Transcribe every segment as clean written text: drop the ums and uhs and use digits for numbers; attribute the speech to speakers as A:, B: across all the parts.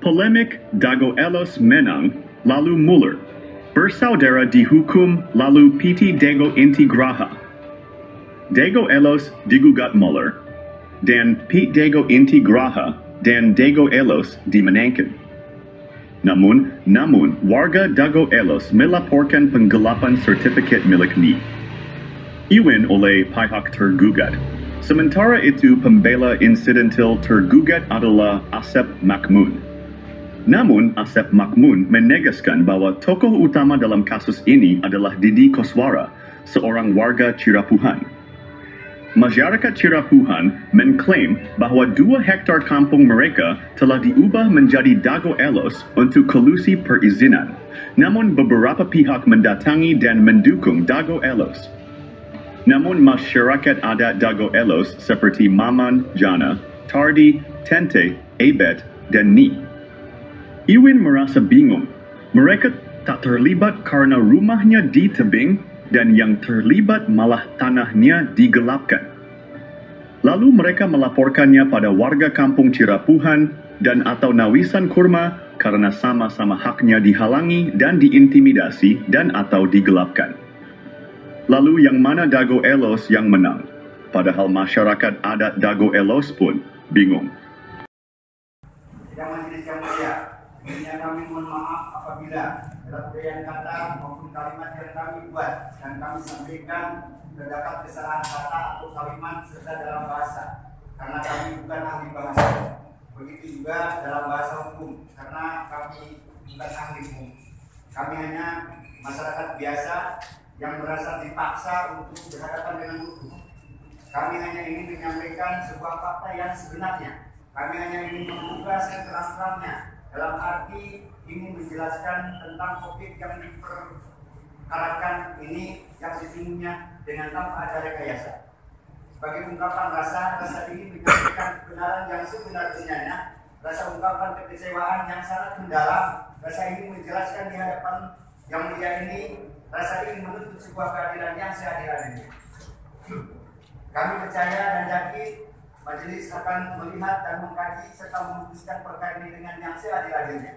A: Polemik Dago Elos menang, lalu Muller. Bersaudara dihukum, lalu PT Dago Inti Graha. Dago Elos digugat Muller, dan Pete Dago Inti Graha dan Dago Elos dimenangkan. Namun, warga Dago Elos melaporkan penggelapan sertifikat milik NI. Iwan oleh pihak tergugat. Sementara itu, pembela insidental tergugat adalah Asep Makmun. Namun, Asep Makmun menegaskan bahwa tokoh utama dalam kasus ini adalah Didi Koswara, seorang warga Cirapuhan. Masyarakat Cirapuhan mengklaim bahwa 2 hektar kampung mereka telah diubah menjadi Dago Elos untuk kolusi perizinan. Namun, beberapa pihak mendatangi dan mendukung Dago Elos. Namun, masyarakat adat Dago Elos seperti Maman, Jana, Tardi, Tente, Ebet, dan Ni Iwan merasa bingung. Mereka tak terlibat karena rumahnya di tebing dan yang terlibat malah tanahnya digelapkan. Lalu mereka melaporkannya pada warga kampung Cirapuhan dan atau Nawisan Kurma karena sama-sama haknya dihalangi dan diintimidasi dan atau digelapkan. Lalu yang mana Dago Elos yang menang? Padahal masyarakat adat Dago Elos pun bingung.
B: Sidang majelis yang mulia, sebelumnya kami mohon maaf apabila dalam uraian kata maupun kalimat yang kami buat dan kami sampaikan terdapat kesalahan kata atau kalimat serta dalam bahasa, karena kami bukan ahli bahasa. Begitu juga dalam bahasa hukum, karena kami bukan ahli hukum. Kami hanya masyarakat biasa yang merasa dipaksa untuk berhadapan dengan hukum. Kami hanya ingin menyampaikan sebuah fakta yang sebenarnya. Kami hanya ingin membuka seterang-terangnya, dalam arti ingin menjelaskan tentang objek yang diperkarakan ini yang sesungguhnya dengan tanpa ada rekayasa. Sebagai ungkapan rasa ingin menyampaikan kebenaran yang sebenar-benarnya, rasa ungkapan kekecewaan yang sangat mendalam, rasa ingin menjelaskan di hadapan yang mulia ini, rasa ingin menuntut sebuah keadilan yang seadil-adilnya. Kami percaya dan yakin majelis akan melihat dan mengkaji serta memutuskan perkara ini dengan yang seadil-adilnya.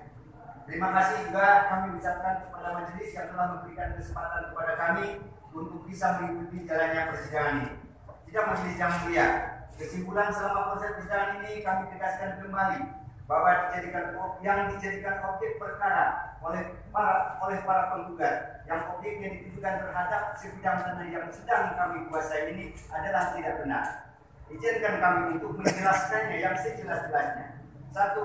B: Terima kasih juga kami ucapkan kepada majelis yang telah memberikan kesempatan kepada kami untuk bisa mengikuti jalannya persidangan ini. Sidang majelis yang mulia, kesimpulan selama proses persidangan ini kami tegaskan kembali bahwa yang dijadikan objek perkara oleh para penggugat, yang objeknya ditujukan terhadap sebidang tanah yang sedang kami kuasai ini adalah tidak benar. Izinkan kami untuk menjelaskannya yang sejelas-jelasnya. 1.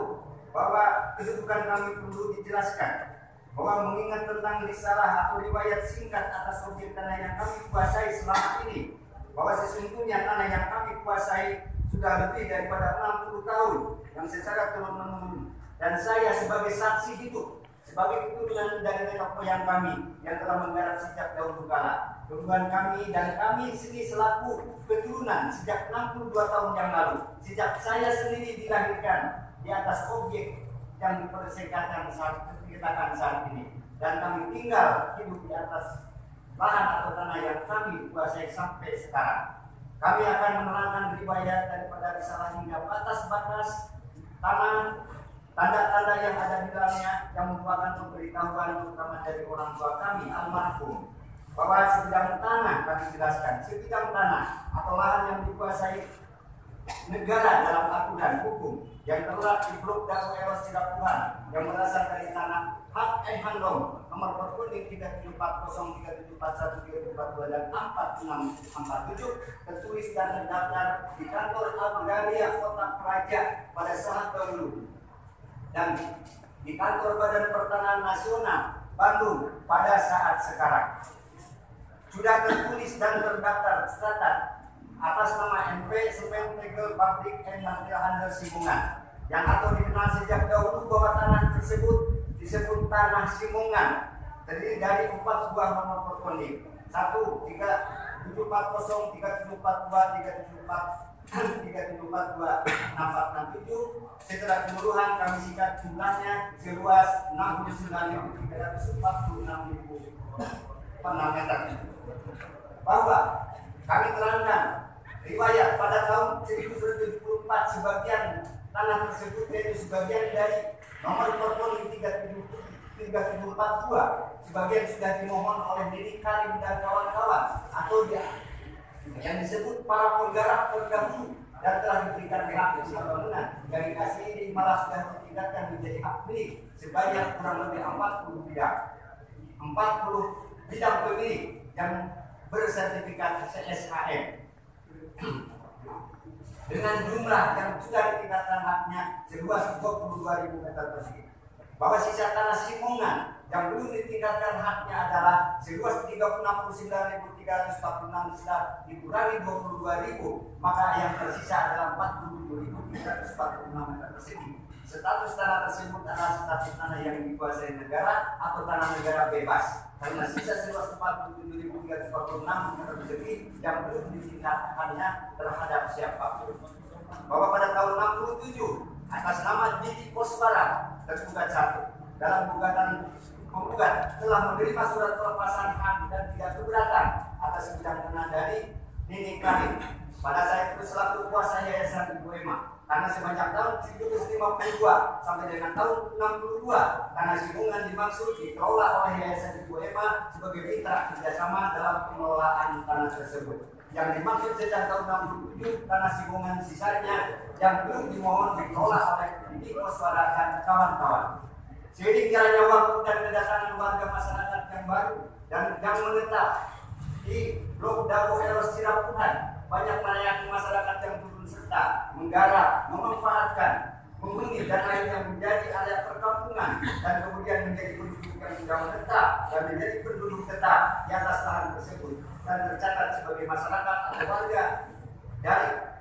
B: Bahwa kedudukan kami perlu dijelaskan, bahwa mengingat tentang risalah atau riwayat singkat atas objek tanah yang kami kuasai selama ini, bahwa sesungguhnya tanah yang kami kuasai sudah lebih daripada 60 tahun yang secara turun-menurun, dan saya sebagai saksi hidup, sebagai keturunan dari nenek moyang kami yang telah menggarap sejak dahulu kala. Hubungan kami dan kami sendiri selaku keturunan sejak 62 tahun yang lalu, sejak saya sendiri dilahirkan di atas objek yang dipersekatan saat ini, dan kami tinggal hidup di atas lahan atau tanah yang kami kuasai sampai sekarang. Kami akan menerangkan riwayat daripada risalah hingga batas-batas tanah, tanda-tanda yang ada di dalamnya yang merupakan pemberitahuan terutama dari orang tua kami almarhum, bahwa sebidang tanah kami jelaskan, sebidang tanah atau lahan yang dikuasai negara dalam aturan hukum yang terletak di Blok Dago Elos Cirapuhan yang berasal dari tanah hak Handong nomor perkuning 3740, 3741, 3742 dan 4647 tertulis dan terdaftar di kantor Agraria Kota Praja pada saat dahulu dan di kantor Badan Pertanahan Nasional Bandung pada saat sekarang. Sudah tertulis dan terdaftar tercatat atas nama MP Semen Tegel Public and Material Handler Simungan yang atau dikenal sejak dahulu bahwa tanah tersebut disebut tanah Simungan, terdiri dari 4 buah nomor perkonik 1, 3740, 3742, 3742, 6467. Secara keseluruhan kami singkat jumlahnya seluas 69.346 meter. Bahwa kami terangkan riwayat pada tahun 1974 sebagian tanah tersebut yaitu sebagian dari nomor formulir 3742 sebagian sudah dimohon oleh Nini Karim dan kawan-kawan atau yang disebut para penggarap terdahulu dan telah diberikan hak usaha bangunan. Dari hasil ini malah sudah ditingkatkan menjadi hak milik sebanyak kurang lebih 40 bidang. 40 bidang pemilik yang bersertifikat CSHM dengan jumlah yang sudah ditingkatkan haknya seluas 22.000 meter persegi. Bahwa sisa tanah simongan yang belum ditingkatkan haknya adalah seluas 69.346 sudah dikurangi 22.000, maka yang tersisa adalah 47.346 meter persegi. Status tanah tersebut adalah status tanah yang dikuasai negara atau tanah negara bebas, karena sisa seluas 47.346 meter persegi yang belum ditingkatkannya terhadap siapapun. Bahwa pada tahun 67 atas nama Didi Kosbara tergugat satu dalam gugatan penggugat telah menerima surat pelepasan hak dan tidak keberatan atas bidang tanah dari Nini Karim pada saat itu selaku kuasa Yayasan Ibu Ema, karena semenjak tahun 1952 sampai dengan tahun 62 tanah simongan dimaksud dikelola oleh Yayasan Ibu Ema sebagai mitra kerjasama dalam pengelolaan tanah tersebut. Yang dimaksud sejak tahun 67 tanah simongan sisanya yang belum dimohon dikelola oleh Didi Kosbara dan kawan-kawan. Seiring jalannya waktu dan kedatangan warga masyarakat yang baru dan yang menetap di Blok Dago Eros Ciraputan, banyak melayani masyarakat yang turun serta menggarap, memanfaatkan, menghuni dan lain yang menjadi area perkampungan dan kemudian menjadi penduduk yang sudah menetap dan menjadi penduduk tetap di atas lahan tersebut dan tercatat sebagai masyarakat atau warga dari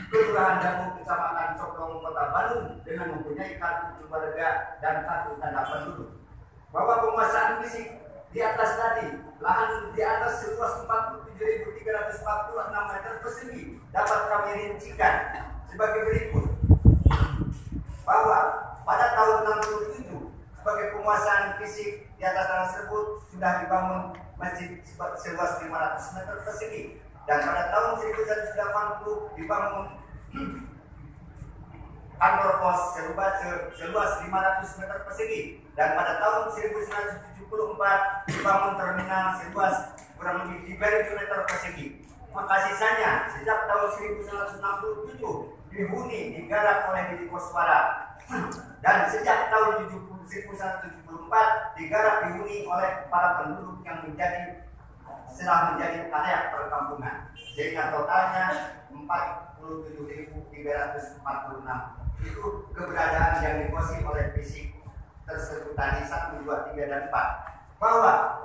B: Kelurahan Dago, Kecamatan Coklong, Kota Bandung dengan mempunyai kartu keluarga dan kartu tanda penduduk. Bahwa penguasaan fisik di atas tadi, lahan di atas seluas 47.346 meter persegi dapat kami rincikan sebagai berikut. Bahwa pada tahun 67 sebagai penguasaan fisik di atas tanah tersebut sudah dibangun masjid seluas 500 meter persegi. Dan pada tahun 1980 dibangun kantor pos seluas 500 meter persegi. Dan pada tahun 1974 dibangun terminal seluas kurang lebih 3.000 meter persegi. Maka sisanya sejak tahun 1967 dihuni digarap oleh Didi Kosbara. Dan sejak tahun 1974 digarap dihuni oleh para penduduk yang setelah menjadi area perkampungan, sehingga totalnya 47.346 itu keberadaan yang dikuasai oleh fisik tersebut tadi 1, 2, 3, dan 4. Bahwa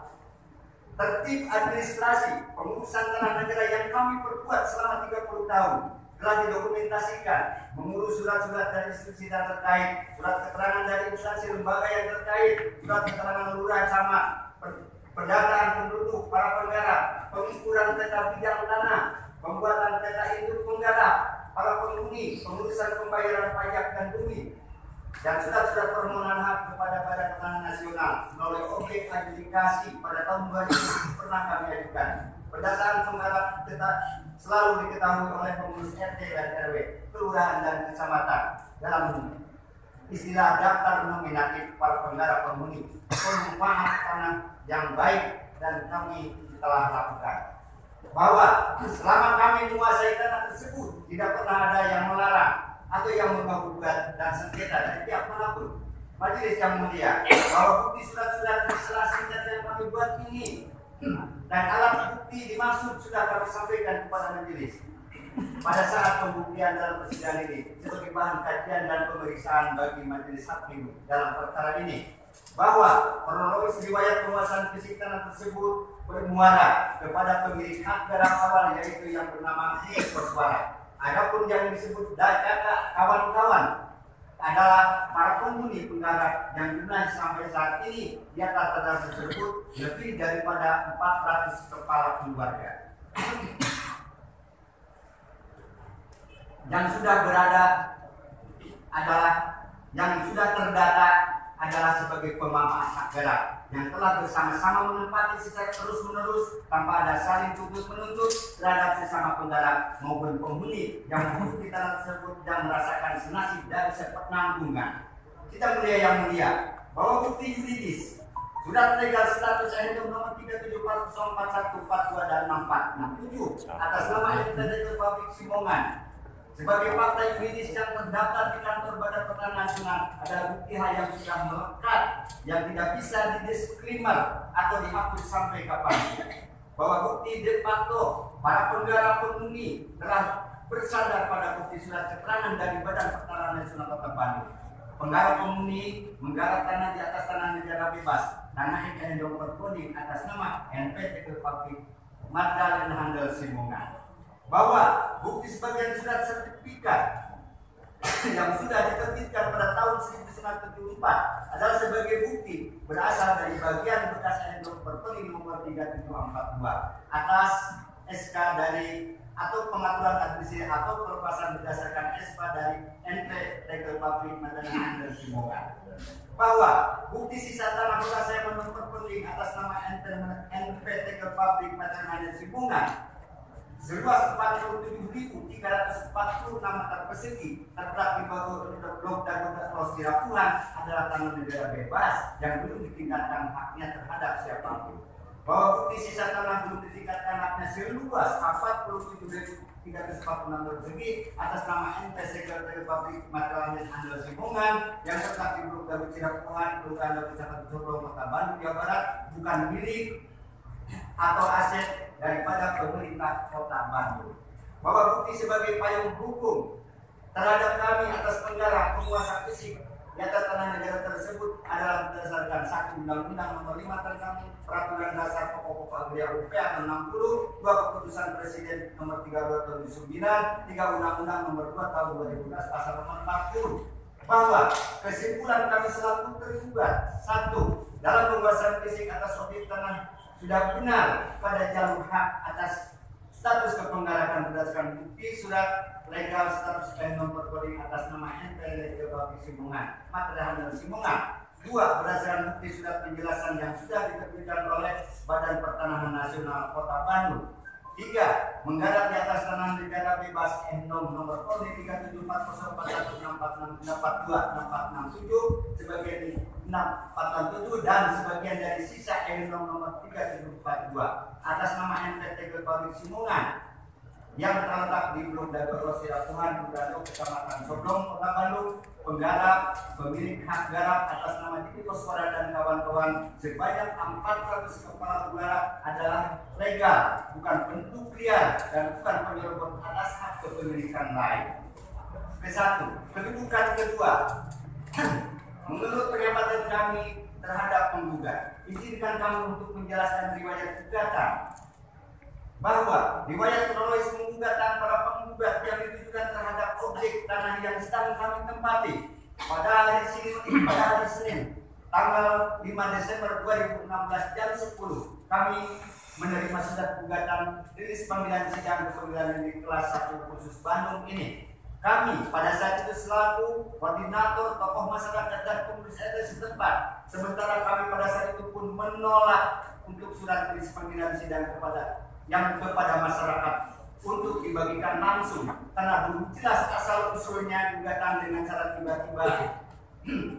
B: tertib administrasi pengurusan tanah negara yang kami perbuat selama 30 tahun telah didokumentasikan, mengurus surat-surat dari institusi terkait, surat keterangan dari instansi lembaga yang terkait, surat keterangan lurah camat, pendataan penduduk, para penggarap, pengukuran peta bidang tanah, pembuatan peta induk penggarap, para penghuni, pengurusan pembayaran pajak dan bumi, dan surat-surat permohonan hak kepada Badan Pangan Nasional melalui objek adjudikasi pada tahun 2000 pernah kami ajukan. Pendataan penggarap selalu diketahui oleh pengurus RT dan RW, kelurahan dan kecamatan dalam istilah daftar nominatif para penggarap penghuni penumpang tanah yang baik, dan kami telah lakukan. Bahwa selama kami menguasai tanah tersebut tidak pernah ada yang melarang atau yang menggugat dan sengketa dari pihak manapun. Majelis yang mulia, bahwa bukti surat-surat diserah singkat yang kami buat ini dan alat bukti dimaksud sudah kami sampaikan kepada majelis pada saat pembuktian dalam persidangan ini sebagai bahan kajian dan pemeriksaan bagi majelis hakim dalam perkara ini. Bahwa kronologis riwayat penguasaan fisik tanah tersebut bermuara kepada pemilik hak garap awal yaitu yang bernama Didi Kosbara. Adapun yang disebut kakak kawan-kawan adalah para penghuni penggarap yang jumlah sampai saat ini di atas tanah tersebut lebih daripada 400 kepala keluarga yang sudah berada adalah yang sudah terdata adalah sebagai pemaaf negara yang telah bersama-sama menempati secara terus-menerus tanpa ada saling tuntut menuntut terhadap sesama penggarap maupun penghuni yang hidup di tanah tersebut dan merasakan senasib dari sepenanggungan. Kita mulia yang mulia, bahwa bukti yuridis surat legal status NU nomor 37404142 dan 6467 atas nama Entitas Republik Simongan sebagai fakta yuridis yang terdaftar di kantor Badan Pertanahan Nasional adalah bukti hal yang sudah melekat yang tidak bisa didisklaimer atau dihapus sampai kapan. Bahwa bukti de facto para penggarap penghuni telah bersandar pada bukti surat keterangan dari Badan Pertanahan Nasional Kota Bandung. Penggarap penghuni menggarap tanah di atas tanah negara bebas, tanah yang berponding atas nama NPT Republik Magdalena Handel Simongan. Bahwa bukti sebagian surat sertifikat yang sudah diterbitkan pada tahun 1974 adalah sebagai bukti berasal dari bagian bekas NU berpeling nomor 3742 atas SK dari atau pengaturan administrasi atau pelepasan berdasarkan SK dari NPT Republik Magdalena Handel Simongan. Bahwa bukti sisa tanah bekas yang berpeling atas nama NPT Republik Magdalena Handel Simongan seluas 47.346 meter persegi terletak di bawah Blok Dago Sirapuhan adalah tanah negara bebas yang belum ditingkatkan haknya terhadap siapapun. Bahwa bukti sisa tanah belum ditingkatkan haknya seluas 47.346 meter persegi atas nama NPT Republik Magdalena Handel Simongan yang terletak di Blok Dago Sirapuhan, Kelurahan Dago Kecamatan Sorong, Kota Bandung, Jawa Barat bukan milik atau aset daripada pemerintah Kota Bandung. Bahwa bukti sebagai payung hukum terhadap kami atas penggarap penguasa fisik di atas tanah negara tersebut adalah berdasarkan 1 Undang-Undang Nomor 5 tentang Peraturan Dasar Pokok-Pokok Agraria UP atau 60, 2 Keputusan Presiden Nomor 32 tahun 2009, 3 Undang-Undang Nomor 2 tahun 2012 Pasal Nomor 40. Bahwa kesimpulan kami selaku tergugat 1. Dalam penguasaan fisik atas objek tanah sudah benar pada jalur hak atas status kepenggarapan berdasarkan bukti surat legal status nomor coding atas nama NPT Republik Simongan Magdalena Handel Simongan. 2. Berdasarkan bukti surat penjelasan yang sudah diterbitkan oleh Badan Pertanahan Nasional Kota Bandung. 3. Menggarap di atas tanah negara bebas NOM nomor kode 37404164626467 sebagian 647 dan sebagian dari sisa NOM nomor 3742 atas nama NPT Republik Simongan yang terletak di Blok Dago Sirapuhan, Kecamatan Soblong, Kota Bandung. Penggarap pemilik hak garap atas nama Didi Koswara dan kawan-kawan sebanyak 400 kepala penggarap adalah legal, bukan bentuk liar dan bukan penyerobot atas hak kepemilikan lain. Ke-1. Kedudukan kedua. Menurut pengamatan kami terhadap penggugat, izinkan kami untuk menjelaskan riwayat gugatan. Bahwa riwayat kronologis penggugatan para penggugat yang ditujukan terhadap objek tanah yang sedang kami tempati pada hari Senin tanggal 5 Desember 2016 jam 10 kami menerima surat gugatan rilis panggilan sidang pengadilan negeri kelas 1 khusus Bandung ini. Kami pada saat itu selaku koordinator tokoh masyarakat dan pengurus RT setempat, sementara kami pada saat itu pun menolak untuk surat rilis panggilan sidang kepada masyarakat untuk dibagikan langsung karena belum jelas asal usulnya gugatan dengan cara tiba-tiba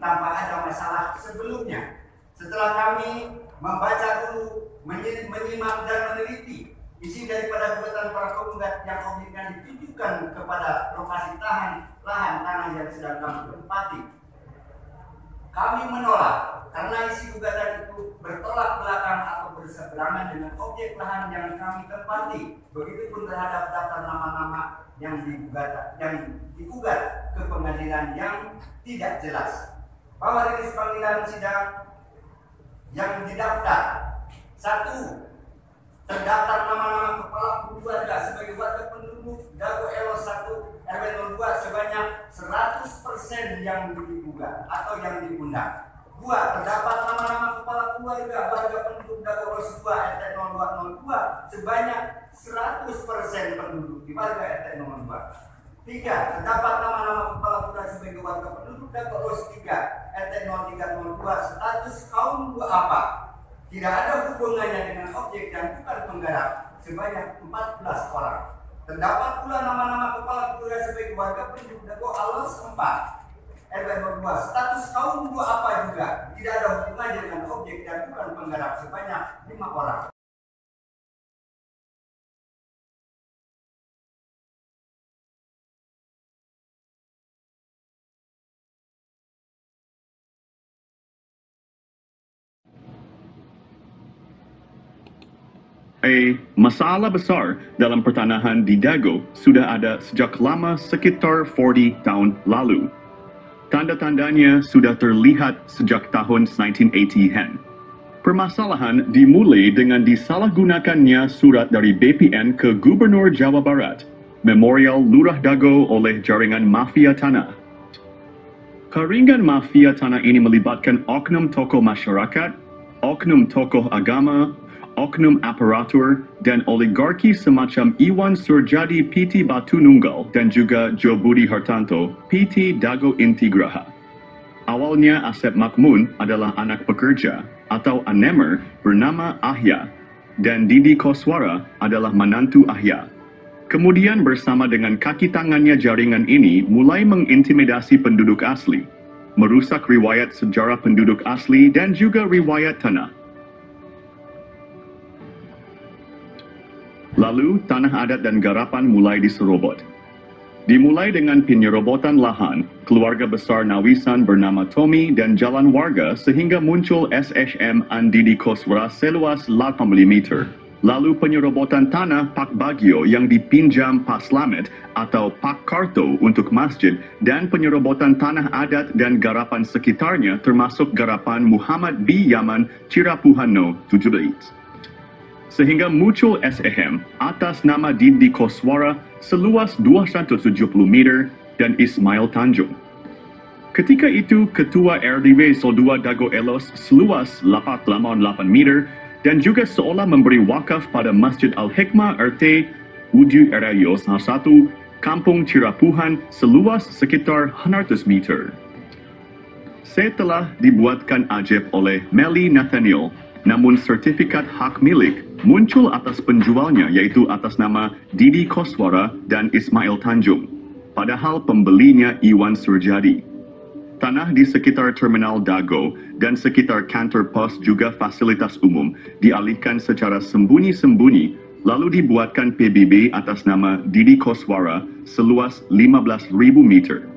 B: tanpa ada masalah sebelumnya. Setelah kami membaca dulu, menyimak dan meneliti isi daripada gugatan para penggugat yang objeknya ditujukan kepada lokasi lahan tanah yang sedang kami tempati, kami menolak karena isi gugatan itu bertolak belakang atau berseberangan dengan objek lahan yang kami tempati. Begitupun terhadap daftar nama-nama yang digugat ke pengadilan yang tidak jelas. Bahwa rilis panggilan sidang yang didaftar 1. Terdaftar nama-nama kepala keluarga sebagai warga penduduk Dago Elos 1 RW 02 sebanyak 100% yang digugat atau yang diundang. 2. Terdapat nama-nama kepala keluarga warga penduduk Dago Elos 2 RT 0202 sebanyak 100% penduduk di warga RT 02. 3. Terdapat nama-nama kepala keluarga sebagai warga penduduk Dago Elos 3 RT 0302 status kaum apa? Tidak ada hubungannya dengan objek dan bukan penggarap sebanyak 14 orang. Terdapat pula nama-nama kepala keluarga sebagai warga penduduk Dago Elos 4 RW 02 status kaum apa juga tidak ada hubungannya dengan objek dan bukan penggarap sebanyak 5 orang.
A: Masalah besar dalam pertanahan di Dago sudah ada sejak lama sekitar 40 tahun lalu. Tanda-tandanya sudah terlihat sejak tahun 1980-an. Permasalahan dimulai dengan disalahgunakannya surat dari BPN ke Gubernur Jawa Barat, Memorial Lurah Dago oleh jaringan mafia tanah. Jaringan mafia tanah ini melibatkan oknum tokoh masyarakat, oknum tokoh agama, oknum aparatur, dan oligarki semacam Iwan Surjadi PT Batu Nunggal dan juga Jo Budi Hartanto PT Dago Inti Graha. Awalnya Asep Makmun adalah anak pekerja atau anemer bernama Ahya dan Didi Koswara adalah menantu Ahya. Kemudian bersama dengan kaki tangannya jaringan ini mulai mengintimidasi penduduk asli, merusak riwayat sejarah penduduk asli dan juga riwayat tanah. Lalu, tanah adat dan garapan mulai diserobot. Dimulai dengan penyerobotan lahan, keluarga besar Nawisan bernama Tommy dan jalan warga sehingga muncul SHM Andidi Koswara seluas 80 meter. Lalu penyerobotan tanah Pak Bagio yang dipinjam Pak Slamet atau Pak Karto untuk masjid dan penyerobotan tanah adat dan garapan sekitarnya termasuk garapan Muhammad B. Yaman Cirapuhano 17. Sehingga muncul SHM atas nama Didi Koswara seluas 270 meter dan Ismail Tanjung. Ketika itu, Ketua RDW 02 Dago Elos seluas 88 meter dan juga seolah memberi wakaf pada Masjid Al-Hikmah RT Udu Erayo 1, Kampung Cirapuhan seluas sekitar 100 meter. Setelah dibuatkan ajab oleh Meli Nathaniel, namun sertifikat hak milik muncul atas penjualnya yaitu atas nama Didi Koswara dan Ismail Tanjung, padahal pembelinya Iwan Surjadi. Tanah di sekitar Terminal Dago dan sekitar kantor pos juga fasilitas umum dialihkan secara sembunyi-sembunyi lalu dibuatkan PBB atas nama Didi Koswara seluas 15.000 meter.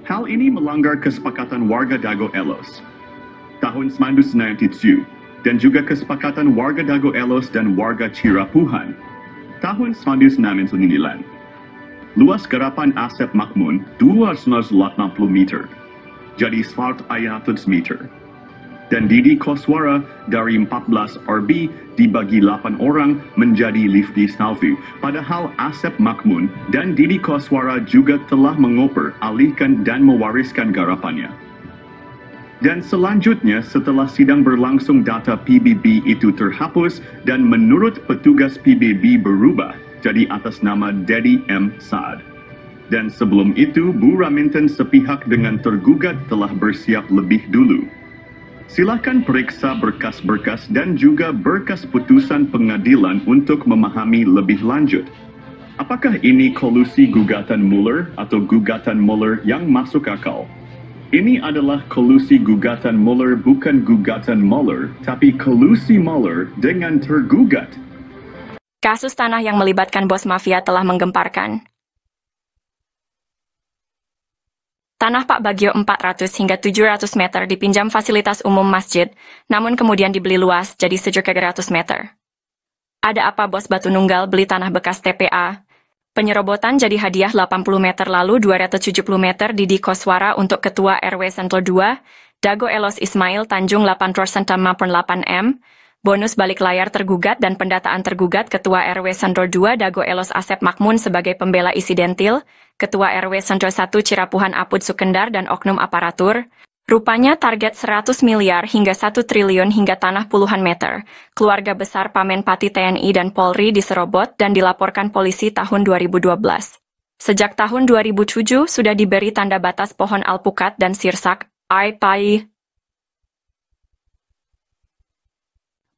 A: Hal ini melanggar kesepakatan warga Dago Elos tahun 1997 dan juga kesepakatan warga Dago Elos dan warga Cirapuhan tahun 1999. Luas garapan Asep Makmun 280 meter, jadi 100 meter. Dan Didi Koswara dari 14 RB dibagi 8 orang menjadi Lifti Snalvu. Padahal Asep Makmun dan Didi Koswara juga telah mengoper, alihkan dan mewariskan garapannya. Dan selanjutnya setelah sidang berlangsung data PBB itu terhapus dan menurut petugas PBB berubah jadi atas nama Dedi M. Saad. Dan sebelum itu Bu Raminten sepihak dengan tergugat telah bersiap lebih dulu. Silakan periksa berkas-berkas dan juga berkas putusan pengadilan untuk memahami lebih lanjut. Apakah ini kolusi gugatan Mueller atau gugatan Mueller yang masuk akal? Ini adalah kolusi gugatan Mueller bukan gugatan Mueller, tapi kolusi Mueller dengan tergugat.
C: Kasus tanah yang melibatkan bos mafia telah menggemparkan. Tanah Pak Bagio 400 hingga 700 meter dipinjam fasilitas umum masjid, namun kemudian dibeli luas jadi sejuta 100 meter. Ada apa bos Batu Nunggal beli tanah bekas TPA? Penyerobotan jadi hadiah 80 meter lalu 270 meter Didi Koswara untuk Ketua RW Sentul 2, Dago Elos Ismail Tanjung 8% 8M, bonus balik layar tergugat dan pendataan tergugat Ketua RW Sentul 2 Dago Elos Asep Makmun sebagai pembela isi dentil, Ketua RW Sentul 1 Cirapuhan Apud Sukendar dan oknum aparatur, Rupanya target 100 miliar hingga 1 triliun hingga tanah puluhan meter. Keluarga besar Pamenpati TNI dan Polri diserobot dan dilaporkan polisi tahun 2012. Sejak tahun 2007 sudah diberi tanda batas pohon alpukat dan sirsak, IPAI.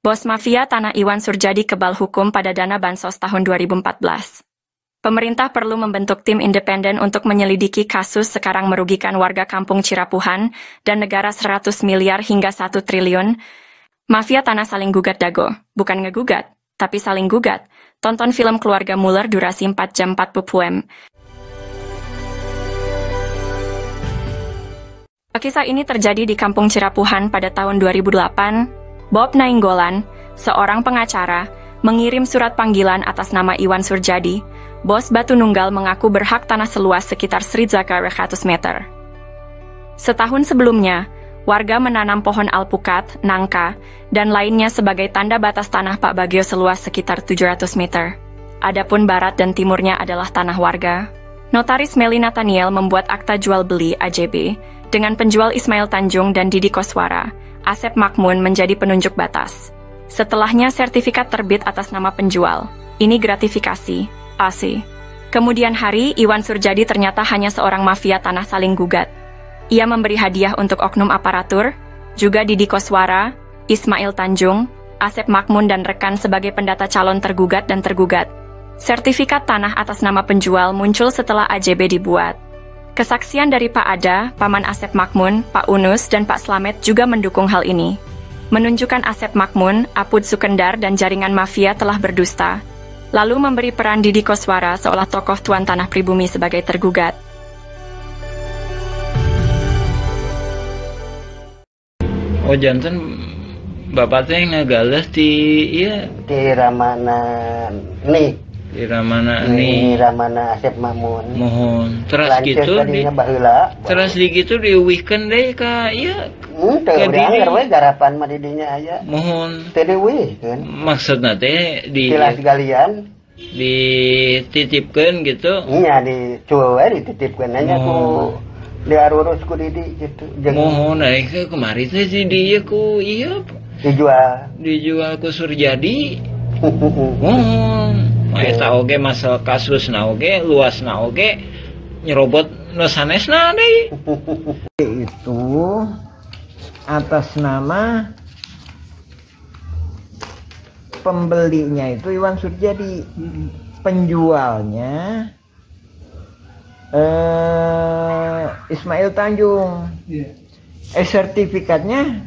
C: Bos mafia tanah Iwan Surjadi kebal hukum pada dana bansos tahun 2014. Pemerintah perlu membentuk tim independen untuk menyelidiki kasus sekarang merugikan warga kampung Cirapuhan dan negara 100 miliar hingga 1 triliun. Mafia tanah saling gugat Dago, bukan ngegugat, tapi saling gugat. Tonton film Keluarga Muller durasi 4 jam 40 menit. Kisah ini terjadi di kampung Cirapuhan pada tahun 2008. Bob Nainggolan, seorang pengacara, mengirim surat panggilan atas nama Iwan Surjadi. Bos Batu Nunggal mengaku berhak tanah seluas sekitar 100 meter. Setahun sebelumnya, warga menanam pohon alpukat, nangka, dan lainnya sebagai tanda batas tanah Pak Bagio seluas sekitar 700 meter. Adapun barat dan timurnya adalah tanah warga. Notaris Meli Nathaniel membuat akta jual beli AJB dengan penjual Ismail Tanjung dan Didi Koswara. Asep Makmun menjadi penunjuk batas. Setelahnya sertifikat terbit atas nama penjual. Ini gratifikasi. AC. Kemudian hari, Iwan Surjadi ternyata hanya seorang mafia tanah saling gugat. Ia memberi hadiah untuk oknum aparatur, juga Didi Koswara, Ismail Tanjung, Asep Makmun dan rekan sebagai pendata calon tergugat dan tergugat. Sertifikat tanah atas nama penjual muncul setelah AJB dibuat. Kesaksian dari Pak Ada, Paman Asep Makmun, Pak Unus, dan Pak Slamet juga mendukung hal ini. Menunjukkan Asep Makmun, Apud Sukendar, dan jaringan mafia telah berdusta. Lalu memberi peran Didi Koswara seolah tokoh tuan tanah pribumi sebagai tergugat.
D: Oh janten bapak teh ngagales di iya
B: Di Ramana nih.
D: di Ramana
B: Di
D: nih
B: Ramana Asep Mamun.
D: mohon terus
B: Lanceuk
D: gitu di
B: tadinya baheula.
D: terus di gitu diuwihkeun deui ka iya
B: Teu
D: Ke
B: urang
D: diri.
B: we garapan mah di dinya aya.
D: mohon
B: Teu dieuwihkeun.
D: maksudna teh
B: Tilas galian.
D: dititipkeun gitu
B: Nya dicuel we dititipkeun nya ku diarurus ku Didi gitu. Jeung
D: mohon ke kemari teh si dieu ku iya
B: dijual.
D: dijual ku Surjadi mohon eta oge masalah kasusna oge luasna oge nyerobot nu sanesna deui
E: Itu atas nama pembelinya itu Iwan Surjadi, penjualnya Ismail Tanjung. Sertifikatnya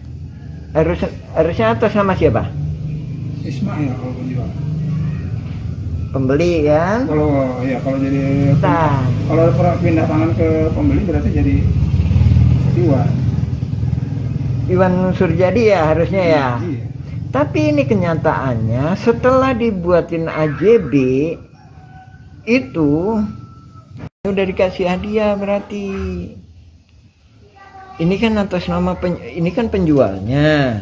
E: harusnya atas nama siapa?
F: Ismail kalau penjual.
E: Pembeli kan?
F: Kalau jadi
E: Nah,
F: kalau pindah tangan ke pembeli berarti jadi Iwan.
E: Iwan Surjadi ya harusnya ya.
F: Iya.
E: Tapi ini kenyataannya setelah dibuatin AJB itu udah dikasih hadiah berarti. Ini kan atas nama ini kan penjualnya,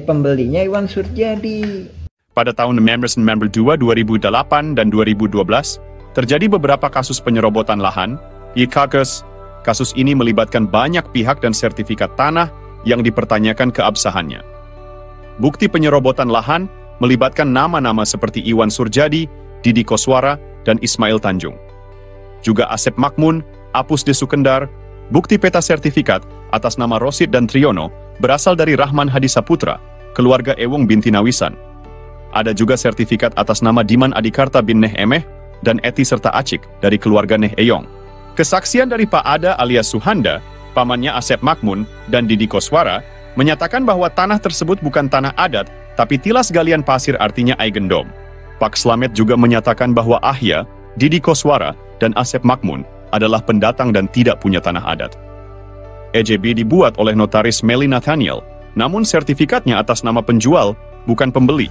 E: pembelinya Iwan Surjadi.
A: Pada tahun 1992, 2008, dan 2012, terjadi beberapa kasus penyerobotan lahan. Kasus ini melibatkan banyak pihak dan sertifikat tanah yang dipertanyakan keabsahannya. Bukti penyerobotan lahan melibatkan nama-nama seperti Iwan Surjadi, Didi Koswara, dan Ismail Tanjung. Juga Asep Makmun, Apus de Sukendar, bukti peta sertifikat atas nama Rosid dan Triono berasal dari Rahman Hadi Saputra, keluarga Ewong binti Nawisan. Ada juga sertifikat atas nama Diman Adikarta bin Neh Emeh dan Eti serta Acik dari keluarga Neh Eyong. Kesaksian dari Pak Ada alias Suhanda, pamannya Asep Makmun, dan Didi Koswara menyatakan bahwa tanah tersebut bukan tanah adat, tapi tilas galian pasir artinya Aigendom. Pak Slamet juga menyatakan bahwa Ahya, Didi Koswara, dan Asep Makmun adalah pendatang dan tidak punya tanah adat. EJB dibuat oleh notaris Meli Nathaniel, namun sertifikatnya atas nama penjual, bukan pembeli.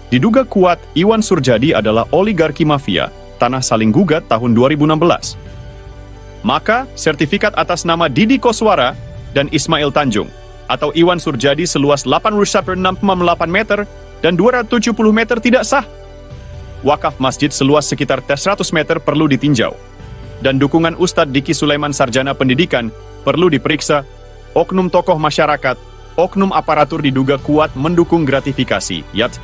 A: Diduga kuat, Iwan Surjadi adalah oligarki mafia, tanah saling gugat tahun 2016. Maka, sertifikat atas nama Didi Koswara dan Ismail Tanjung, atau Iwan Surjadi seluas 8,6,8 meter dan 270 meter tidak sah. Wakaf masjid seluas sekitar 100 meter perlu ditinjau. Dan dukungan Ustadz Diki Sulaiman Sarjana Pendidikan
G: perlu diperiksa. Oknum tokoh masyarakat, oknum aparatur diduga kuat mendukung gratifikasi. Yat.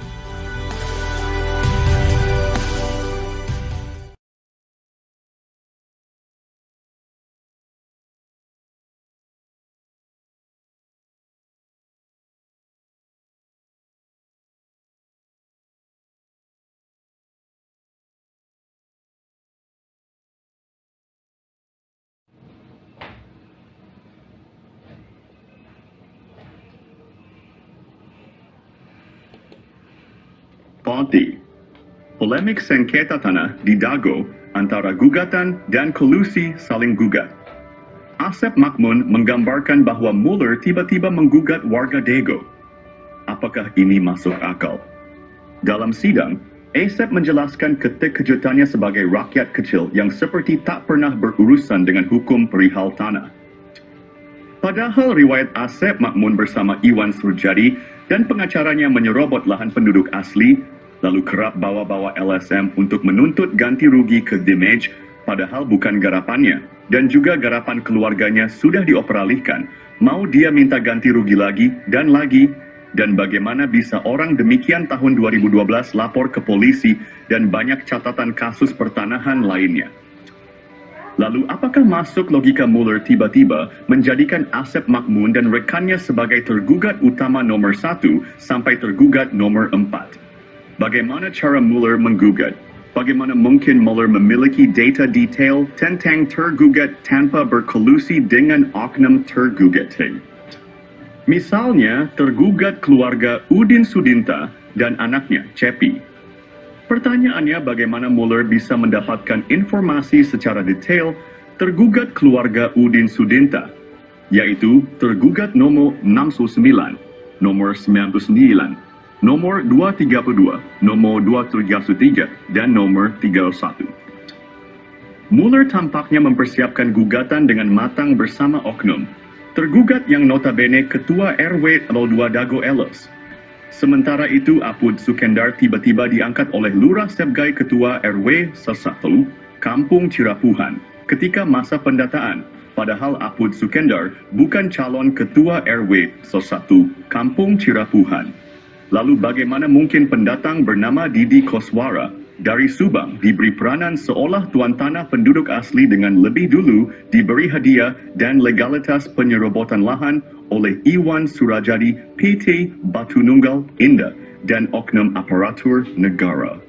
A: Ponti. Polemik sengketa tanah di Dago antara gugatan dan kolusi saling gugat. Asep Makmun menggambarkan bahwa Muller tiba-tiba menggugat warga Dago. Apakah ini masuk akal? Dalam sidang, Asep menjelaskan kejutannya sebagai rakyat kecil yang seperti tak pernah berurusan dengan hukum perihal tanah. Padahal riwayat Asep Makmun bersama Iwan Surjadi dan pengacaranya menyerobot lahan penduduk asli, lalu kerap bawa-bawa LSM untuk menuntut ganti rugi ke damage, padahal bukan garapannya, dan juga garapan keluarganya sudah dioperalihkan. Mau dia minta ganti rugi lagi, dan bagaimana bisa orang demikian tahun 2012 lapor ke polisi dan banyak catatan kasus pertanahan lainnya. Lalu apakah masuk logika Muller tiba-tiba menjadikan Asep Makmun dan rekannya sebagai tergugat utama nomor 1 sampai tergugat nomor 4? Bagaimana cara Muller menggugat? Bagaimana mungkin Muller memiliki data detail tentang tergugat tanpa berkolusi dengan oknum tergugat? Misalnya, tergugat keluarga Udin Sudinta dan anaknya, Cepi. Pertanyaannya, bagaimana Muller bisa mendapatkan informasi secara detail tergugat keluarga Udin Sudinta, yaitu tergugat nomor 69, nomor 99, nomor 232, nomor 233, dan nomor 31. Muller tampaknya mempersiapkan gugatan dengan matang bersama oknum. Tergugat yang notabene Ketua RW 02 Dago Elos. Sementara itu, Apud Sukendar tiba-tiba diangkat oleh Lurah Sebgai Ketua RW 1 Kampung Cirapuhan ketika masa pendataan. Padahal Apud Sukendar bukan calon Ketua RW 1 Kampung Cirapuhan. Lalu bagaimana mungkin pendatang bernama Didi Koswara dari Subang diberi peranan seolah tuan tanah penduduk asli dengan lebih dulu diberi hadiah dan legalitas penyerobotan lahan oleh Iwan Surajadi PT Batu Nunggal Indah dan oknum aparatur negara.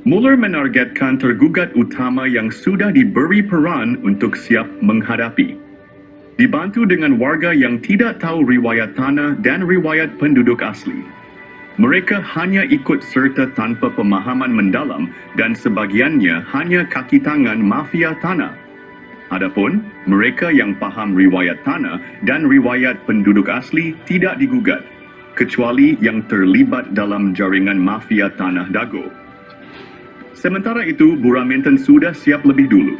A: Muller menargetkan tergugat utama yang sudah diberi peran untuk siap menghadapi. Dibantu dengan warga yang tidak tahu riwayat tanah dan riwayat penduduk asli. Mereka hanya ikut serta tanpa pemahaman mendalam dan sebagiannya hanya kaki tangan mafia tanah. Adapun mereka yang paham riwayat tanah dan riwayat penduduk asli tidak digugat, kecuali yang terlibat dalam jaringan mafia tanah Dago. Sementara itu, Buraminten sudah siap lebih dulu.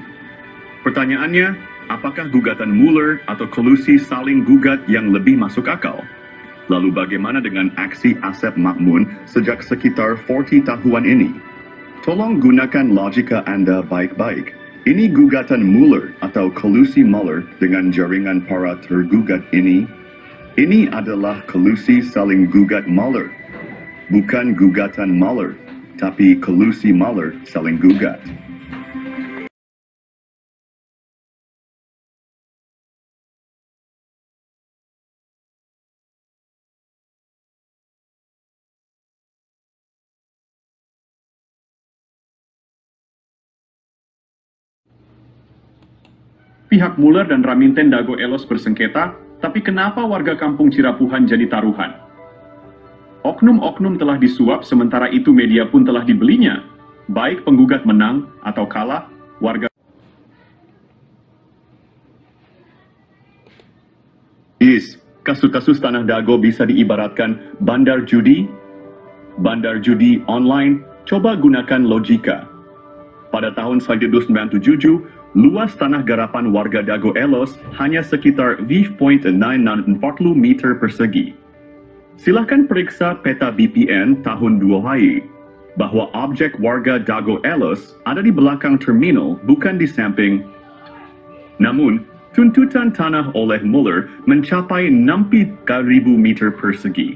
A: Pertanyaannya, apakah gugatan Muller atau kolusi saling gugat yang lebih masuk akal? Lalu bagaimana dengan aksi Asep Makmun sejak sekitar 40 tahun ini? Tolong gunakan logika Anda baik-baik. Ini gugatan Muller atau kolusi Muller dengan jaringan para tergugat ini. Ini adalah kolusi saling gugat Muller. Bukan gugatan Muller, tapi kolusi Muller saling gugat.
G: Pihak Muller dan Raminten Dago Elos bersengketa, tapi kenapa warga kampung Cirapuhan jadi taruhan? Oknum-oknum telah disuap, sementara itu media pun telah dibelinya. Baik penggugat menang atau kalah, warga... Kasus-kasus tanah Dago bisa diibaratkan bandar judi online. Coba gunakan logika. Pada tahun 1997, luas tanah garapan warga Dago Elos hanya sekitar 0.940 meter persegi. Silakan periksa peta BPN tahun 2000 bahwa objek warga Dago Elos ada di belakang terminal, bukan di samping. Namun, Tuntutan tanah oleh Muller mencapai 60.000 meter persegi.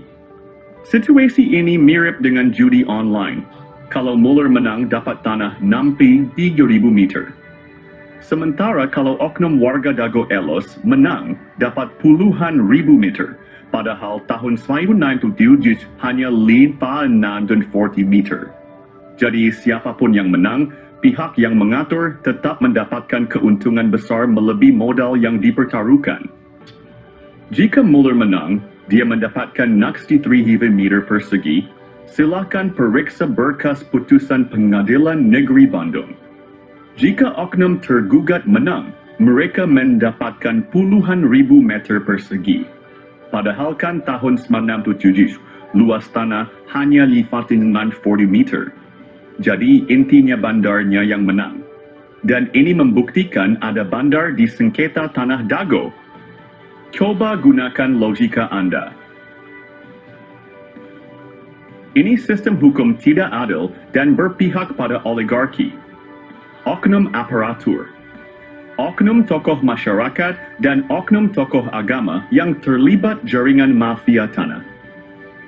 G: Situasi ini mirip dengan judi online. Kalau Muller menang dapat tanah 63.000 meter. Sementara kalau oknum warga Dago Elos menang dapat puluhan ribu meter. Padahal tahun 1997 hanya 540 meter. Jadi siapapun yang menang, pihak yang mengatur tetap mendapatkan keuntungan besar melebihi modal yang dipertaruhkan. Jika Muller menang, dia mendapatkan 63 meter persegi. Silakan periksa berkas putusan Pengadilan Negeri Bandung. Jika oknum tergugat menang, mereka mendapatkan puluhan ribu meter persegi. Padahal kan tahun 1997, luas tanah hanya 540 meter. Jadi intinya bandarnya yang menang. Dan ini membuktikan ada bandar di sengketa tanah Dago. Coba gunakan logika Anda. Ini sistem hukum tidak adil dan berpihak pada oligarki. Oknum aparatur, oknum tokoh masyarakat, dan oknum tokoh agama yang terlibat jaringan mafia tanah.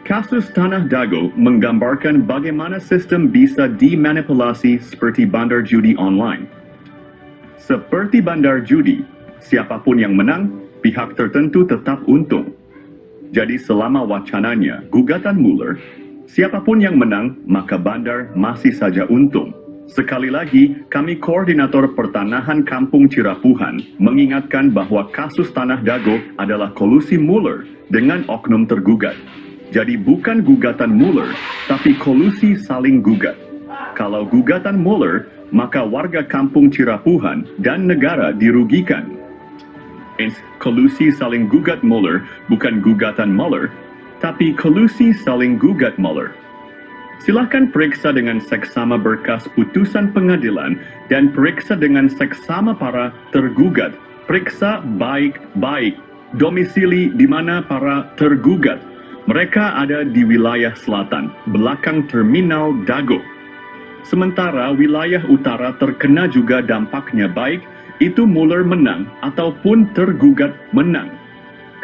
G: Kasus Tanah Dago menggambarkan bagaimana sistem bisa dimanipulasi seperti bandar judi online. Seperti bandar judi, siapapun yang menang, pihak tertentu tetap untung. Jadi selama wacananya gugatan Muller, siapapun yang menang, maka bandar masih saja untung. Sekali lagi, kami Koordinator Pertanahan Kampung Cirapuhan mengingatkan bahwa kasus Tanah Dago adalah kolusi Muller dengan oknum tergugat. Jadi bukan gugatan Muller, tapi kolusi saling gugat. Kalau gugatan Muller, maka warga Kampung Cirapuhan dan negara dirugikan. Kolusi saling gugat Muller bukan gugatan Muller, tapi kolusi saling gugat Muller. Silakan periksa dengan seksama berkas putusan pengadilan dan periksa dengan seksama para tergugat. Periksa baik-baik domisili di mana para tergugat. Mereka ada di wilayah selatan, belakang terminal Dago. Sementara wilayah utara terkena juga dampaknya baik itu Muller menang ataupun tergugat menang.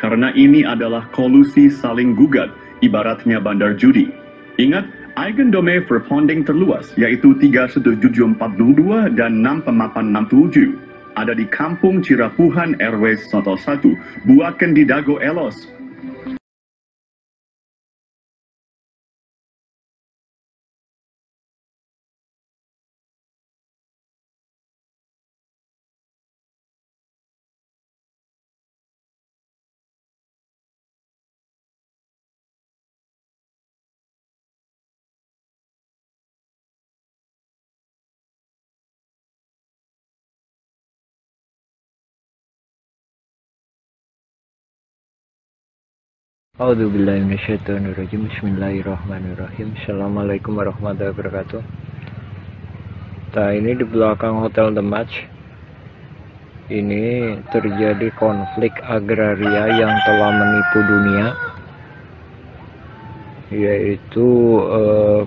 G: Karena ini adalah kolusi saling gugat, ibaratnya bandar judi. Ingat, Eigendome Verponding terluas, yaitu 3742 dan 6867. Ada di Kampung Cirapuhan RW 101, Buaken di Dago Elos.
E: A'udzubillahiminasyaitonirrajim. Bismillahirrahmanirrahim. Assalamualaikum warahmatullahi wabarakatuh. Nah, ini di belakang Hotel The Match. Ini terjadi konflik agraria yang telah menipu dunia, yaitu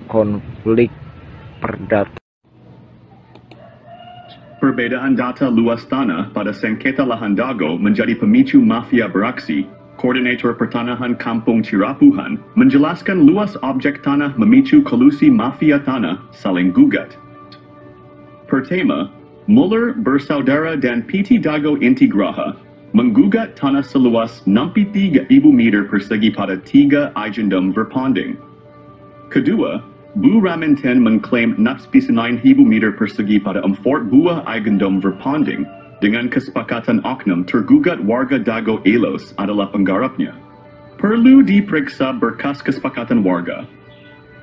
E: konflik perdata.
G: Perbedaan data luas tanah pada sengketa lahan Dago menjadi pemicu mafia beraksi. Koordinator Pertanahan Kampung Cirapuhan menjelaskan luas objek tanah memicu kolusi mafia tanah saling gugat. Pertama, Muller bersaudara dan PT Dago Intigraha menggugat tanah seluas 63.000 meter persegi pada 3 Eigendom Verponding. Kedua, Bu Raminten mengklaim 69.000 meter persegi pada 4 buah Eigendom Verponding. Dengan kesepakatan oknum tergugat warga Dago Elos adalah penggarapnya. Perlu diperiksa berkas kesepakatan warga.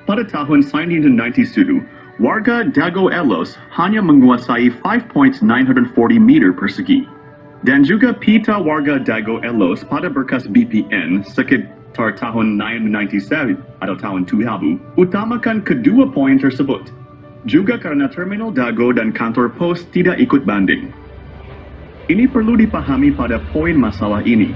G: Pada tahun 1997, warga Dago Elos hanya menguasai 5.940 meter persegi. Dan juga pita warga Dago Elos pada berkas BPN sekitar tahun 1997 atau tahun 2000 utamakan kedua poin tersebut. Juga karena terminal Dago dan kantor pos tidak ikut banding. Ini perlu dipahami pada poin masalah ini,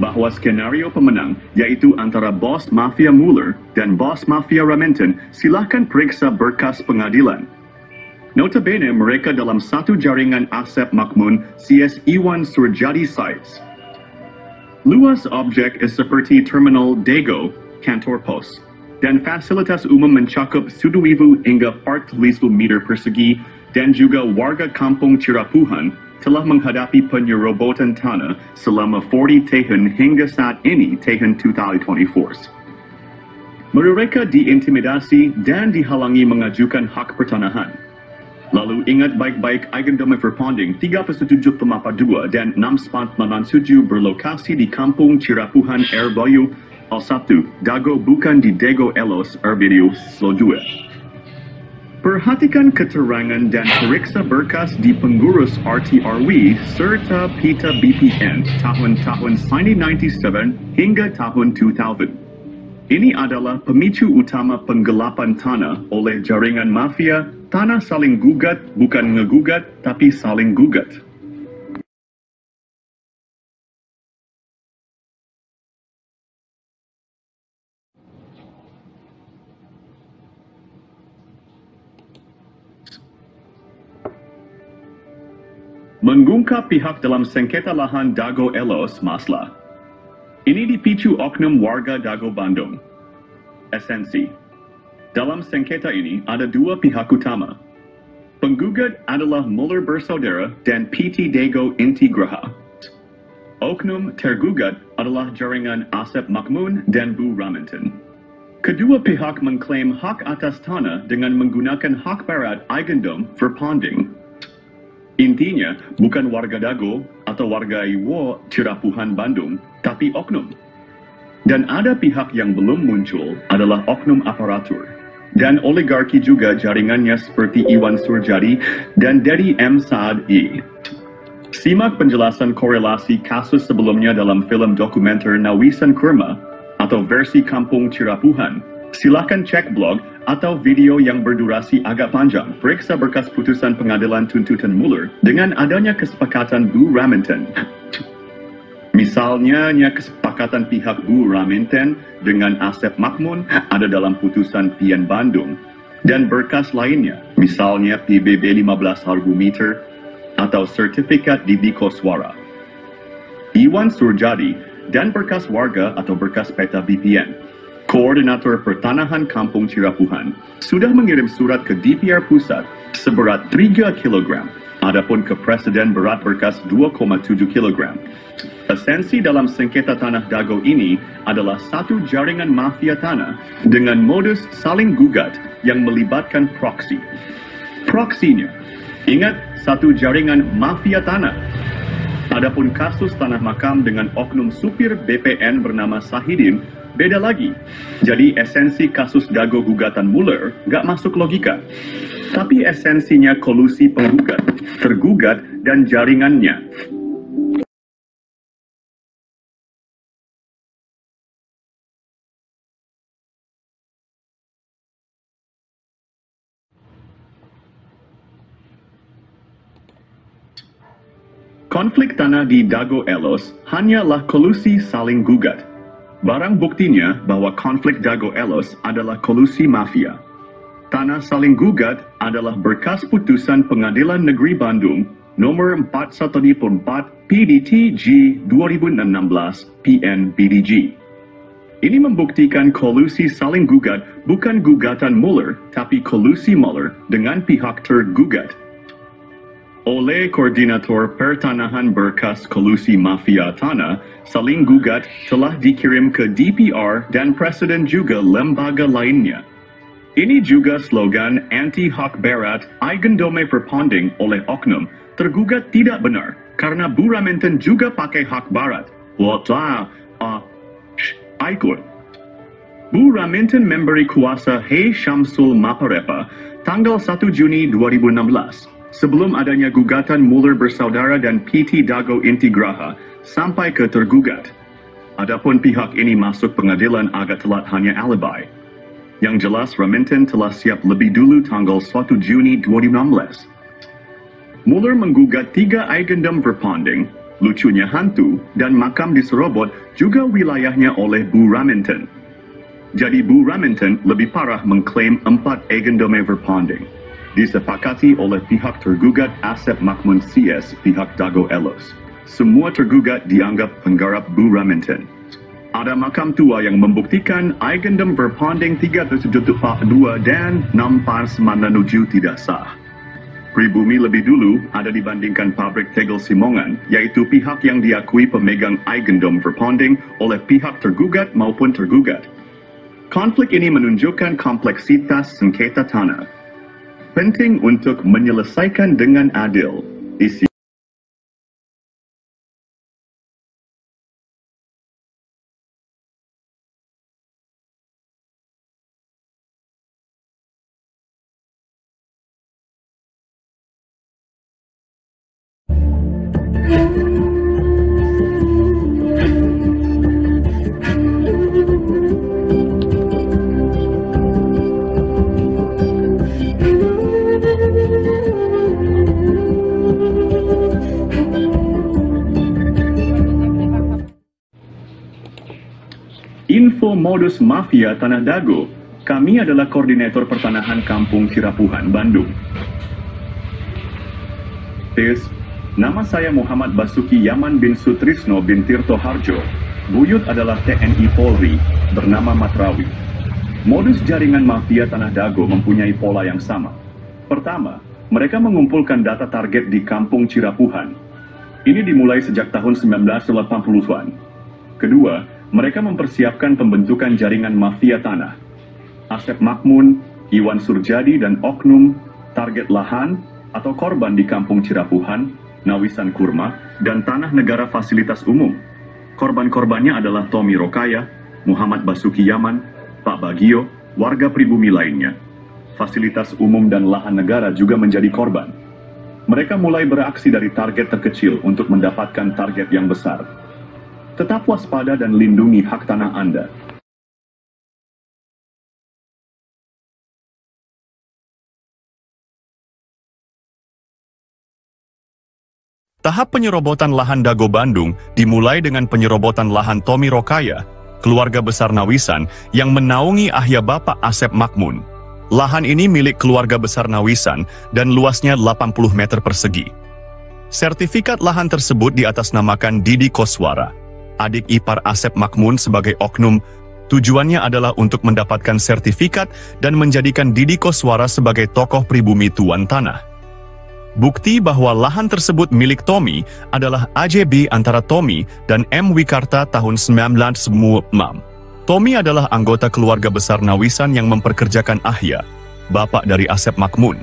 G: bahwa skenario pemenang, yaitu antara bos mafia Muller dan bos mafia Raminten, silahkan periksa berkas pengadilan. Notabene mereka dalam satu jaringan Asep Makmun CS Iwan Surjadi sites. Luas objek seperti Terminal Dago, kantor pos, dan fasilitas umum mencakup 1,000 hingga 4,000 meter persegi dan juga warga kampung Cirapuhan telah menghadapi penyerobotan tanah selama 40 tahun hingga saat ini tahun 2024. Mereka diintimidasi dan dihalangi mengajukan hak pertanahan. Lalu ingat baik-baik Eigendom Verpanding 377.2 dan 697 berlokasi di Kampung Cirapuhan Airbayu, Al-1, Dago bukan di Dago Elos, Erbidiu, Slodue. Perhatikan keterangan dan periksa berkas di pengurus RTRW serta Pita BPN tahun-tahun 1997 hingga tahun 2000. Ini adalah pemicu utama penggelapan tanah oleh jaringan mafia, tanah saling gugat, bukan ngegugat, tapi saling gugat. Mengungkap pihak dalam sengketa lahan Dago Elos Masla. Ini dipicu oknum warga Dago Bandung. Esensi. Dalam sengketa ini ada dua pihak utama. Penggugat adalah Muller bersaudara dan PT Dago Inti Graha. Oknum tergugat adalah jaringan Asep Makmun dan Bu Raminten. Kedua pihak mengklaim hak atas tanah dengan menggunakan hak barat Eigendom Verpanding. Intinya, bukan warga Dago atau warga Iwo Cirapuhan Bandung, tapi oknum. Dan ada pihak yang belum muncul adalah oknum aparatur. Dan oligarki juga jaringannya seperti Iwan Surjadi dan Dedi M. Saad I. Simak penjelasan korelasi kasus sebelumnya dalam film dokumenter Nawisan Kurma atau versi Kampung Cirapuhan. Silakan cek blog atau video yang berdurasi agak panjang. Periksa berkas putusan pengadilan tuntutan Muller dengan adanya kesepakatan Bu Raminten. Misalnya, kesepakatan pihak Bu Raminten dengan Asep Makmun ada dalam putusan PN Bandung. Dan berkas lainnya, misalnya PBB 15 harga meter atau sertifikat di Koswara. Iwan Surjadi dan berkas warga atau berkas peta BPN. Koordinator Pertanahan Kampung Cirapuhan sudah mengirim surat ke DPR Pusat seberat 3 kg. Adapun ke Presiden berat berkas 2,7 kg. Esensi dalam sengketa tanah Dago ini adalah satu jaringan mafia tanah dengan modus saling gugat yang melibatkan proksi. Proksinya, ingat, satu jaringan mafia tanah. Adapun kasus tanah makam dengan oknum supir BPN bernama Sahidin, beda lagi. Jadi esensi kasus Dago gugatan Muller nggak masuk logika. Tapi esensinya kolusi penggugat, tergugat, dan jaringannya. Konflik tanah di Dago Elos hanyalah kolusi saling gugat. Barang buktinya bahwa konflik Dago Elos adalah kolusi mafia. Tanah saling gugat adalah berkas putusan Pengadilan Negeri Bandung nomor 414 PDTG 2016 PN-BDG. Ini membuktikan kolusi saling gugat bukan gugatan Muller, tapi kolusi Muller dengan pihak tergugat. Oleh Koordinator Pertanahan berkas kolusi mafia tanah, saling gugat telah dikirim ke DPR dan Presiden juga lembaga lainnya. Ini juga slogan anti-hak barat Eigendom Verpanding oleh oknum tergugat tidak benar karena Bu Raminten juga pakai hak barat. Ikut. Bu Raminten memberi kuasa Hei Syamsul Maparepa tanggal 1 Juni 2016 sebelum adanya gugatan Muller bersaudara dan PT Dago Inti Graha sampai ke tergugat. Adapun pihak ini masuk pengadilan agak telat hanya alibi. Yang jelas Raminten telah siap lebih dulu tanggal 1 Juni 2016. Muller menggugat 3 Eigendom Verpanding, lucunya hantu, dan makam diserobot juga wilayahnya oleh Bu Raminten. Jadi Bu Raminten lebih parah mengklaim 4 Eigendom Verpanding. disepakati oleh pihak tergugat Asep Makmun CS pihak Dago Elos. Semua tergugat dianggap penggarap Bu Raminten. Ada makam tua yang membuktikan eigendom verpanding 372 dan 6 tidak sah. Pribumi lebih dulu ada dibandingkan pabrik tegel Simongan, yaitu pihak yang diakui pemegang eigendom verpanding oleh pihak tergugat maupun tergugat. Konflik ini menunjukkan kompleksitas sengketa tanah. Penting untuk menyelesaikan dengan adil. Isi Info modus mafia Tanah Dago. Kami adalah koordinator pertanahan Kampung Cirapuhan, Bandung. Tes, nama saya Muhammad Basuki Yaman bin Sutrisno bin Tirto Harjo. Buyut adalah TNI Polri, bernama Matrawi. Modus jaringan mafia Tanah Dago mempunyai pola yang sama. Pertama, mereka mengumpulkan data target di Kampung Cirapuhan. Ini dimulai sejak tahun 1980-an. Kedua, mereka mempersiapkan pembentukan jaringan mafia tanah. Asep Makmun, Iwan Surjadi, dan oknum target lahan atau korban di Kampung Cirapuhan, Nawisan Kurma, dan tanah negara fasilitas umum. Korban-korbannya adalah Tommy Rokaya, Muhammad Basuki Yaman, Pak Bagio, warga pribumi lainnya. Fasilitas umum dan lahan negara juga menjadi korban. Mereka mulai beraksi dari target terkecil untuk mendapatkan target yang besar. Tetap waspada dan lindungi hak tanah Anda. Tahap penyerobotan lahan Dago Bandung dimulai dengan penyerobotan lahan Tommy Rokaya, keluarga besar Nawisan yang menaungi ahya Bapak Asep Makmun. Lahan ini milik keluarga besar Nawisan dan luasnya 80 meter persegi. Sertifikat lahan tersebut diatasnamakan Didi Koswara, adik ipar Asep Makmun sebagai oknum. Tujuannya adalah untuk mendapatkan sertifikat dan menjadikan Didi Koswara sebagai tokoh pribumi tuan tanah. Bukti bahwa lahan tersebut milik Tommy adalah AJB antara Tommy dan M. Wikarta tahun 1996. Tommy adalah anggota keluarga besar Nawisan yang memperkerjakan ahya, bapak dari Asep Makmun.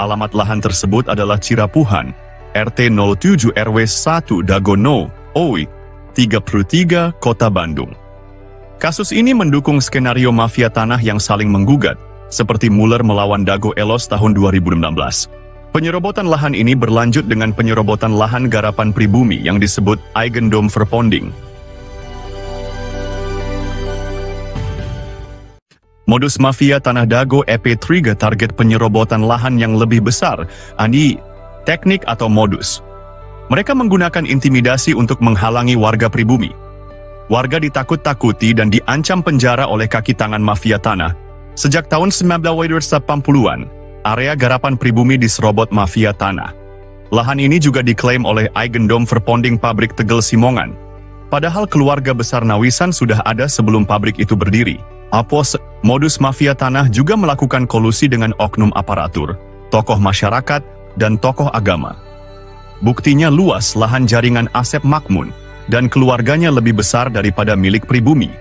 G: Alamat lahan tersebut adalah Cirapuhan, RT 07 RW 1 Dagono, OI 33, Kota Bandung. Kasus ini mendukung skenario mafia tanah yang saling menggugat, seperti Muller melawan Dago Elos tahun 2016. Penyerobotan lahan ini berlanjut dengan penyerobotan lahan garapan pribumi yang disebut eigendom verpanding. Modus mafia Tanah Dago EP3 target penyerobotan lahan yang lebih besar, ani teknik atau modus. Mereka menggunakan intimidasi untuk menghalangi warga pribumi. Warga ditakut-takuti dan diancam penjara oleh kaki tangan mafia tanah. Sejak tahun 1980-an, area garapan pribumi diserobot mafia tanah. Lahan ini juga diklaim oleh eigendom verpanding pabrik tegel Simongan. Padahal keluarga besar Nawisan sudah ada sebelum pabrik itu berdiri. Modus mafia tanah juga melakukan kolusi dengan oknum aparatur, tokoh masyarakat, dan tokoh agama. Buktinya luas lahan jaringan Asep Makmun, dan keluarganya lebih besar daripada milik pribumi.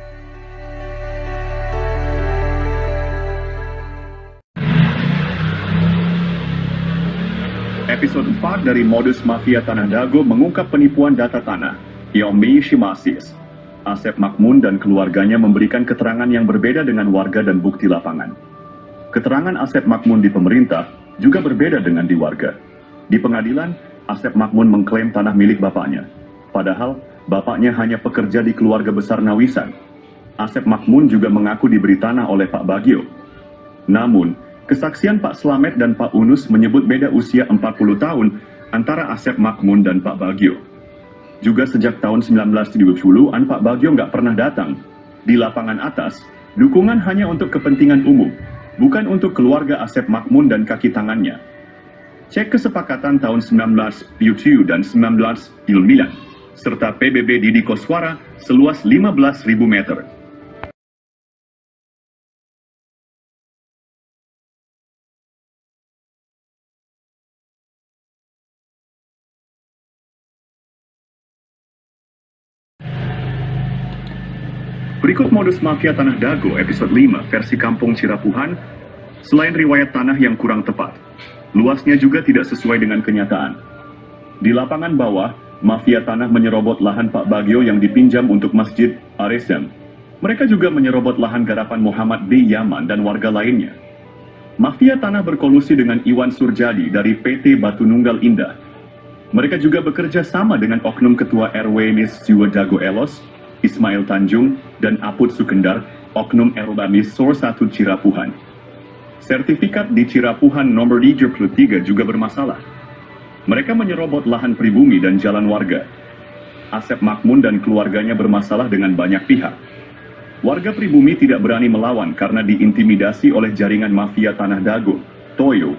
G: Episode 4 dari Modus Mafia Tanah Dago mengungkap penipuan data tanah, Yombi Shimasis. Asep Makmun dan keluarganya memberikan keterangan yang berbeda dengan warga dan bukti lapangan. Keterangan Asep Makmun di pemerintah juga berbeda dengan di warga. Di pengadilan, Asep Makmun mengklaim tanah milik bapaknya. Padahal, bapaknya hanya pekerja di keluarga besar Nawisan. Asep Makmun juga mengaku diberi tanah oleh Pak Bagio. Namun, kesaksian Pak Slamet dan Pak Unus menyebut beda usia 40 tahun antara Asep Makmun dan Pak Bagio. Juga sejak tahun 1970-an Pak Bagio nggak pernah datang. Di lapangan atas, dukungan hanya untuk kepentingan umum. bukan untuk keluarga Asep Makmun dan kaki tangannya. Cek kesepakatan tahun 19 dan 19 serta PBB Didi Koswara seluas 15.000 meter. Berikut modus mafia Tanah Dago episode 5 versi Kampung Cirapuhan. Selain riwayat tanah yang kurang tepat, luasnya juga tidak sesuai dengan kenyataan. Di lapangan bawah, mafia tanah menyerobot lahan Pak Bagio yang dipinjam untuk Masjid Aresem. Mereka juga menyerobot lahan garapan Muhammad B. Yaman dan warga lainnya. Mafia tanah berkolusi dengan Iwan Surjadi dari PT Batu Nunggal Indah. Mereka juga bekerja sama dengan oknum ketua RW Nis Jiwa Dago Elos, Ismail Tanjung, dan Apud Sukendar, oknum Erbamis Sor 1 Cirapuhan. Sertifikat di Cirapuhan nomor 33 juga bermasalah. Mereka menyerobot lahan pribumi dan jalan warga. Asep Makmun dan keluarganya bermasalah dengan banyak pihak. Warga pribumi tidak berani melawan karena diintimidasi oleh jaringan mafia Tanah Dago, Toyo.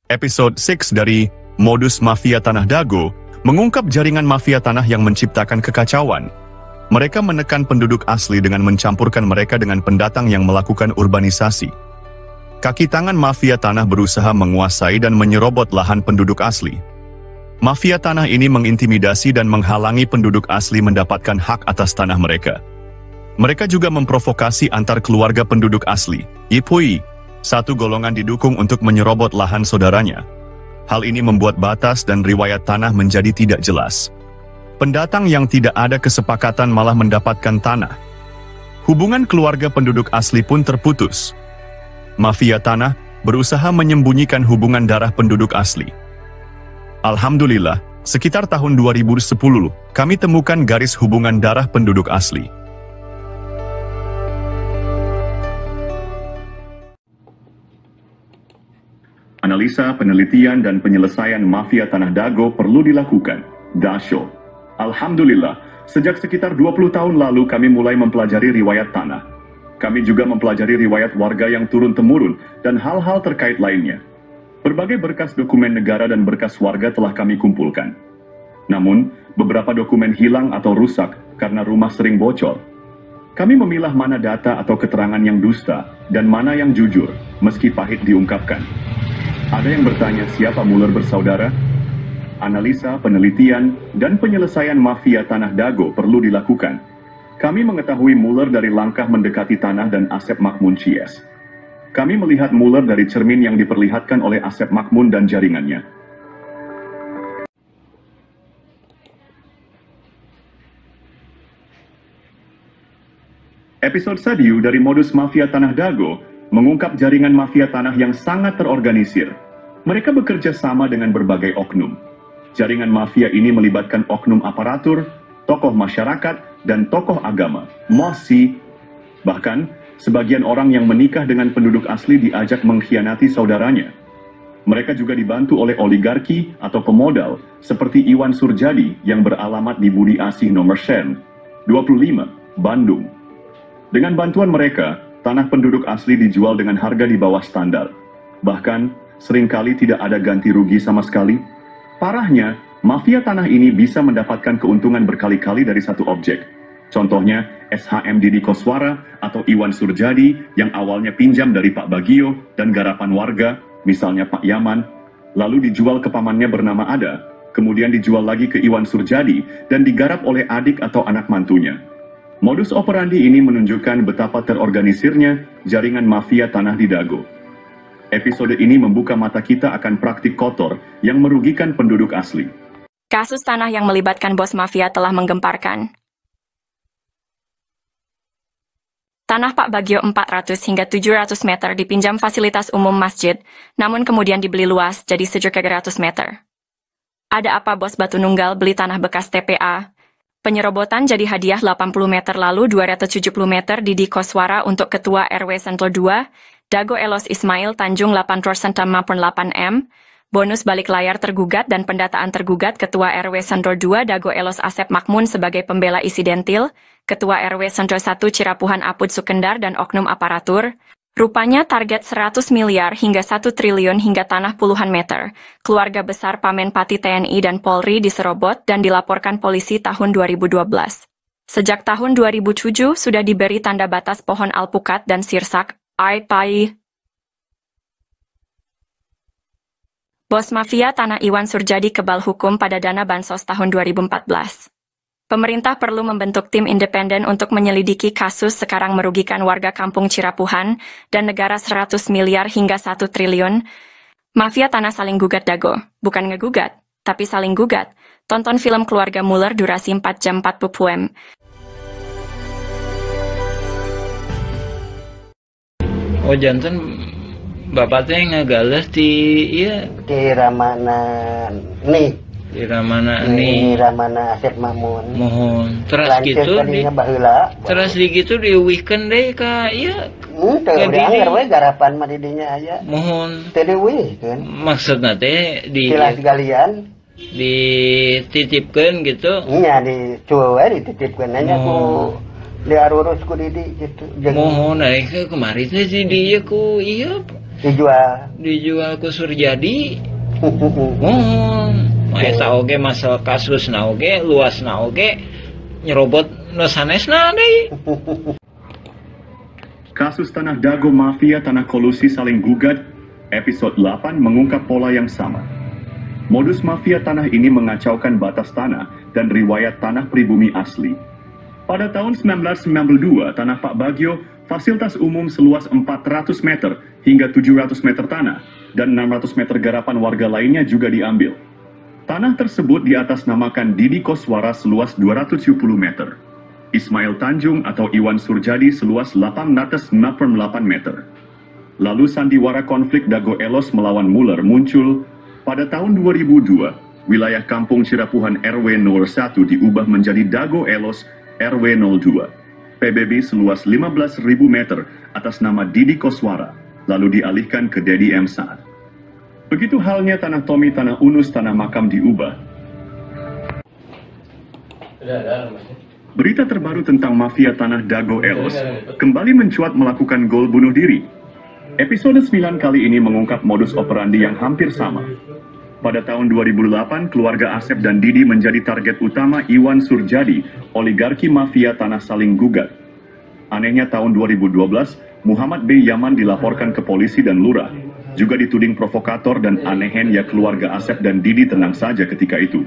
G: Episode 6 dari Modus Mafia Tanah Dago mengungkap jaringan mafia tanah yang menciptakan kekacauan. Mereka menekan penduduk asli dengan mencampurkan mereka dengan pendatang yang melakukan urbanisasi. Kaki tangan mafia tanah berusaha menguasai dan menyerobot lahan penduduk asli. Mafia tanah ini mengintimidasi dan menghalangi penduduk asli mendapatkan hak atas tanah mereka. Mereka juga memprovokasi antar keluarga penduduk asli, Yipui, satu golongan didukung untuk menyerobot lahan saudaranya. Hal ini membuat batas dan riwayat tanah menjadi tidak jelas. Pendatang yang tidak ada kesepakatan malah mendapatkan tanah. Hubungan keluarga penduduk asli pun terputus. Mafia tanah berusaha menyembunyikan hubungan darah penduduk asli. Alhamdulillah, sekitar tahun 2010, kami temukan garis hubungan darah penduduk asli. Analisa, penelitian, dan penyelesaian mafia Tanah Dago perlu dilakukan. Dasho. Alhamdulillah, sejak sekitar 20 tahun lalu kami mulai mempelajari riwayat tanah. Kami juga mempelajari riwayat warga yang turun-temurun dan hal-hal terkait lainnya. Berbagai berkas dokumen negara dan berkas warga telah kami kumpulkan. Namun, beberapa dokumen hilang atau rusak karena rumah sering bocor. Kami memilah mana data atau keterangan yang dusta dan mana yang jujur, meski pahit diungkapkan. Ada yang bertanya siapa Muller bersaudara? Analisa, penelitian, dan penyelesaian mafia Tanah Dago perlu dilakukan. Kami mengetahui Muller dari langkah mendekati tanah dan Asep Makmun Cies. Kami melihat Muller dari cermin yang diperlihatkan oleh Asep Makmun dan jaringannya. Episode Sadiu dari Modus Mafia Tanah Dago mengungkap jaringan mafia tanah yang sangat terorganisir. Mereka bekerja sama dengan berbagai oknum. Jaringan mafia ini melibatkan oknum aparatur, tokoh masyarakat, dan tokoh agama, mosi. Bahkan, sebagian orang yang menikah dengan penduduk asli diajak mengkhianati saudaranya. Mereka juga dibantu oleh oligarki atau pemodal, seperti Iwan Surjadi yang beralamat di Budi Asih nomor 25, Bandung. Dengan bantuan mereka, tanah penduduk asli dijual dengan harga di bawah standar. Bahkan, seringkali tidak ada ganti rugi sama sekali. Parahnya, mafia tanah ini bisa mendapatkan keuntungan berkali-kali dari satu objek. Contohnya, SHM Didi Koswara atau Iwan Surjadi yang awalnya pinjam dari Pak Bagio dan garapan warga, misalnya Pak Yaman, lalu dijual ke pamannya bernama Ada, kemudian dijual lagi ke Iwan Surjadi dan digarap oleh adik atau anak mantunya. Modus operandi ini menunjukkan betapa terorganisirnya jaringan mafia tanah di Dago. Episode ini membuka mata kita akan praktik kotor yang merugikan penduduk asli.
C: Kasus tanah yang melibatkan bos mafia telah menggemparkan. Tanah Pak Bagio 400 hingga 700 meter dipinjam fasilitas umum masjid, namun kemudian dibeli luas jadi 700 meter. Ada apa bos Batu Nunggal beli tanah bekas TPA? Penyerobotan jadi hadiah 80 meter lalu 270 meter Didi Koswara untuk Ketua RW Sentul 2, Dago Elos Ismail Tanjung 8% 8M, bonus balik layar tergugat dan pendataan tergugat Ketua RW Sentul 2 Dago Elos Asep Makmun sebagai pembela isi dentil, Ketua RW Sentul 1 Cirapuhan Apud Sukendar dan oknum aparatur, Rupanya target 100 miliar hingga 1 triliun hingga tanah puluhan meter. Keluarga besar Pamenpati TNI dan Polri diserobot dan dilaporkan polisi tahun 2012. Sejak tahun 2007 sudah diberi tanda batas pohon alpukat dan sirsak, AIPAI. Bos mafia tanah Iwan Surjadi kebal hukum pada dana bansos tahun 2014. Pemerintah perlu membentuk tim independen untuk menyelidiki kasus sekarang merugikan warga kampung Cirapuhan dan negara 100 miliar hingga 1 triliun. Mafia tanah saling gugat Dago, bukan ngegugat, tapi saling gugat. Tonton film Keluarga Muller durasi 4 jam 40 pm.
D: Oh janten bapak teh ngagales di iya
B: Di Ramana nih.
D: di Ramana
B: Di
D: nih
B: Ramana Asep Mamun.
D: mohon terus
B: Lanceuk
D: gitu di
B: tadinya baheula.
D: terus di gitu diuwihkeun deui ka iya
B: Teu
D: Ke
B: udah
D: Didi.
B: anggar we garapan mah di dinya aya.
D: mohon
B: Teu dieuwihkeun.
D: maksudna teh
B: Silas galian
D: dititipkeun gitu
B: nya di cueu we dititipkeun nya ku diarurus ku Didi gitu. Jeung
D: mohon ke kemari teh di dieu ku iya
B: dijual.
D: ku Surjadi mohon eta oge masalah kasusna oge luasna oge nyerobot nu sanesna deui.
G: Kasus Tanah Dago Mafia Tanah Kolusi Saling Gugat, episode 8 mengungkap pola yang sama. Modus mafia tanah ini mengacaukan batas tanah dan riwayat tanah pribumi asli. Pada tahun 1992, Tanah Pak Bagio, fasilitas umum seluas 400 meter hingga 700 meter tanah, dan 600 meter garapan warga lainnya juga diambil. Tanah tersebut diatasnamakan Didi Koswara seluas 270 meter. Ismail Tanjung atau Iwan Surjadi seluas 898 meter. Lalu sandiwara konflik Dago Elos melawan Muller muncul. Pada tahun 2002, wilayah kampung Cirapuhan RW 01 diubah menjadi Dago Elos RW 02. PBB seluas 15.000 meter atas nama Didi Koswara, lalu dialihkan ke Dedi M. Saad. Begitu halnya tanah Tommy, tanah Unus, tanah makam diubah. Berita terbaru tentang mafia tanah Dago Elos kembali mencuat melakukan gol bunuh diri. Episode 9 kali ini mengungkap modus operandi yang hampir sama. Pada tahun 2008, keluarga Asep dan Didi menjadi target utama Iwan Surjadi, oligarki mafia tanah saling gugat. Anehnya tahun 2012, Muhammad B. Yaman dilaporkan ke polisi dan lurah. Juga dituding provokator dan anehen ya keluarga Asep dan Didi tenang saja ketika itu.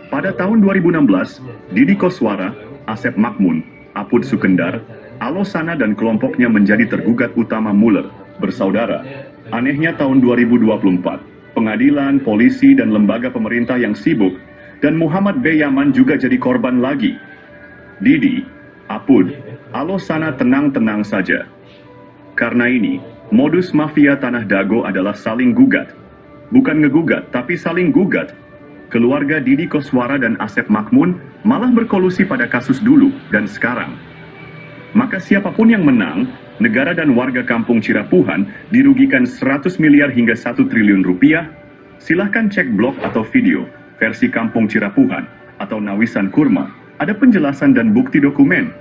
G: Pada tahun 2016, Didi Koswara, Asep Makmun, Apud Sukendar, Alosana dan kelompoknya menjadi tergugat utama Muller, bersaudara. Anehnya tahun 2024, pengadilan, polisi, dan lembaga pemerintah yang sibuk, dan Muhammad B. Yaman juga jadi korban lagi. Didi, Apud, Alosana tenang-tenang saja. Karena ini, modus mafia Tanah Dago adalah saling gugat. Bukan ngegugat, tapi saling gugat. Keluarga Didi Koswara dan Asep Makmun malah berkolusi pada kasus dulu dan sekarang. Maka siapapun yang menang, negara dan warga kampung Cirapuhan dirugikan 100 miliar hingga 1 triliun rupiah. Silahkan cek blog atau video versi Kampung Cirapuhan atau Nawisan Kurma. Ada penjelasan dan bukti dokumen.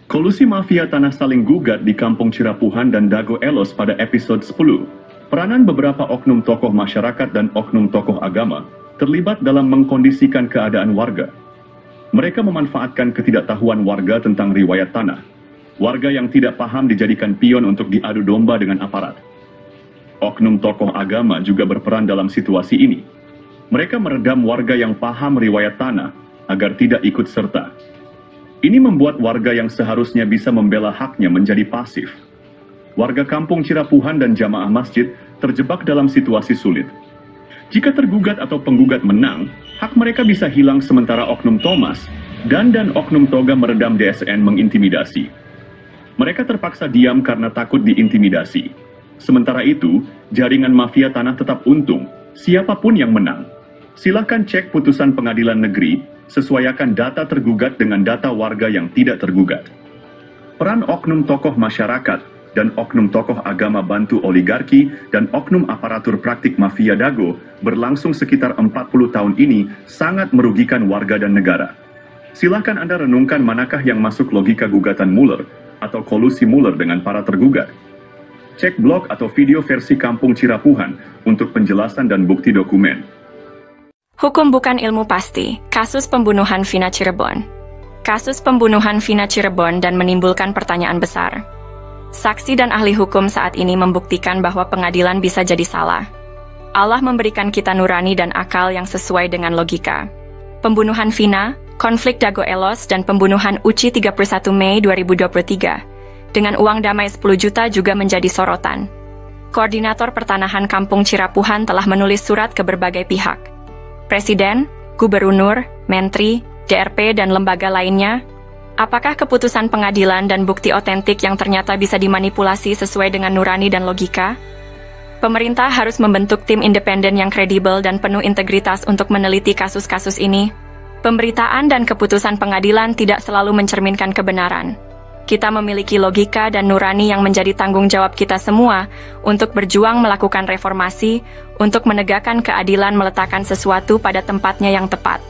G: Kolusi mafia tanah saling gugat di Kampung Cirapuhan dan Dago Elos pada episode 10. Peranan beberapa oknum tokoh masyarakat dan oknum tokoh agama terlibat dalam mengkondisikan keadaan warga. Mereka memanfaatkan ketidaktahuan warga tentang riwayat tanah. Warga yang tidak paham dijadikan pion untuk diadu domba dengan aparat. Oknum tokoh agama juga berperan dalam situasi ini. Mereka meredam warga yang paham riwayat tanah agar tidak ikut serta. Ini membuat warga yang seharusnya bisa membela haknya menjadi pasif. Warga kampung Cirapuhan dan jamaah masjid terjebak dalam situasi sulit. Jika tergugat atau penggugat menang, hak mereka bisa hilang sementara oknum Thomas dan oknum Toga meredam DSN mengintimidasi. Mereka terpaksa diam karena takut diintimidasi. Sementara itu, jaringan mafia tanah tetap untung, siapapun yang menang. Silahkan cek putusan pengadilan negeri, sesuaikan data tergugat dengan data warga yang tidak tergugat. Peran oknum tokoh masyarakat dan oknum tokoh agama bantu oligarki dan oknum aparatur praktik mafia Dago berlangsung sekitar 40 tahun ini sangat merugikan warga dan negara. Silakan Anda renungkan manakah yang masuk logika gugatan Mueller atau kolusi Mueller dengan para tergugat. Cek blog atau video versi Kampung Cirapuhan untuk penjelasan dan bukti dokumen.
C: Hukum bukan ilmu pasti. Kasus pembunuhan Vina Cirebon. Kasus pembunuhan Vina Cirebon dan menimbulkan pertanyaan besar. Saksi dan ahli hukum saat ini membuktikan bahwa pengadilan bisa jadi salah. Allah memberikan kita nurani dan akal yang sesuai dengan logika. Pembunuhan Vina, konflik Dago Elos, dan pembunuhan Uci 31 Mei 2023 dengan uang damai 10 juta juga menjadi sorotan. Koordinator Pertanahan Kampung Cirapuhan telah menulis surat ke berbagai pihak. Presiden, Gubernur, Menteri, DRP, dan lembaga lainnya. Apakah keputusan pengadilan dan bukti otentik yang ternyata bisa dimanipulasi sesuai dengan nurani dan logika? Pemerintah harus membentuk tim independen yang kredibel dan penuh integritas untuk meneliti kasus-kasus ini. Pemberitaan dan keputusan pengadilan tidak selalu mencerminkan kebenaran. Kita memiliki logika dan nurani yang menjadi tanggung jawab kita semua untuk berjuang melakukan reformasi, untuk menegakkan keadilan, meletakkan sesuatu pada tempatnya yang tepat.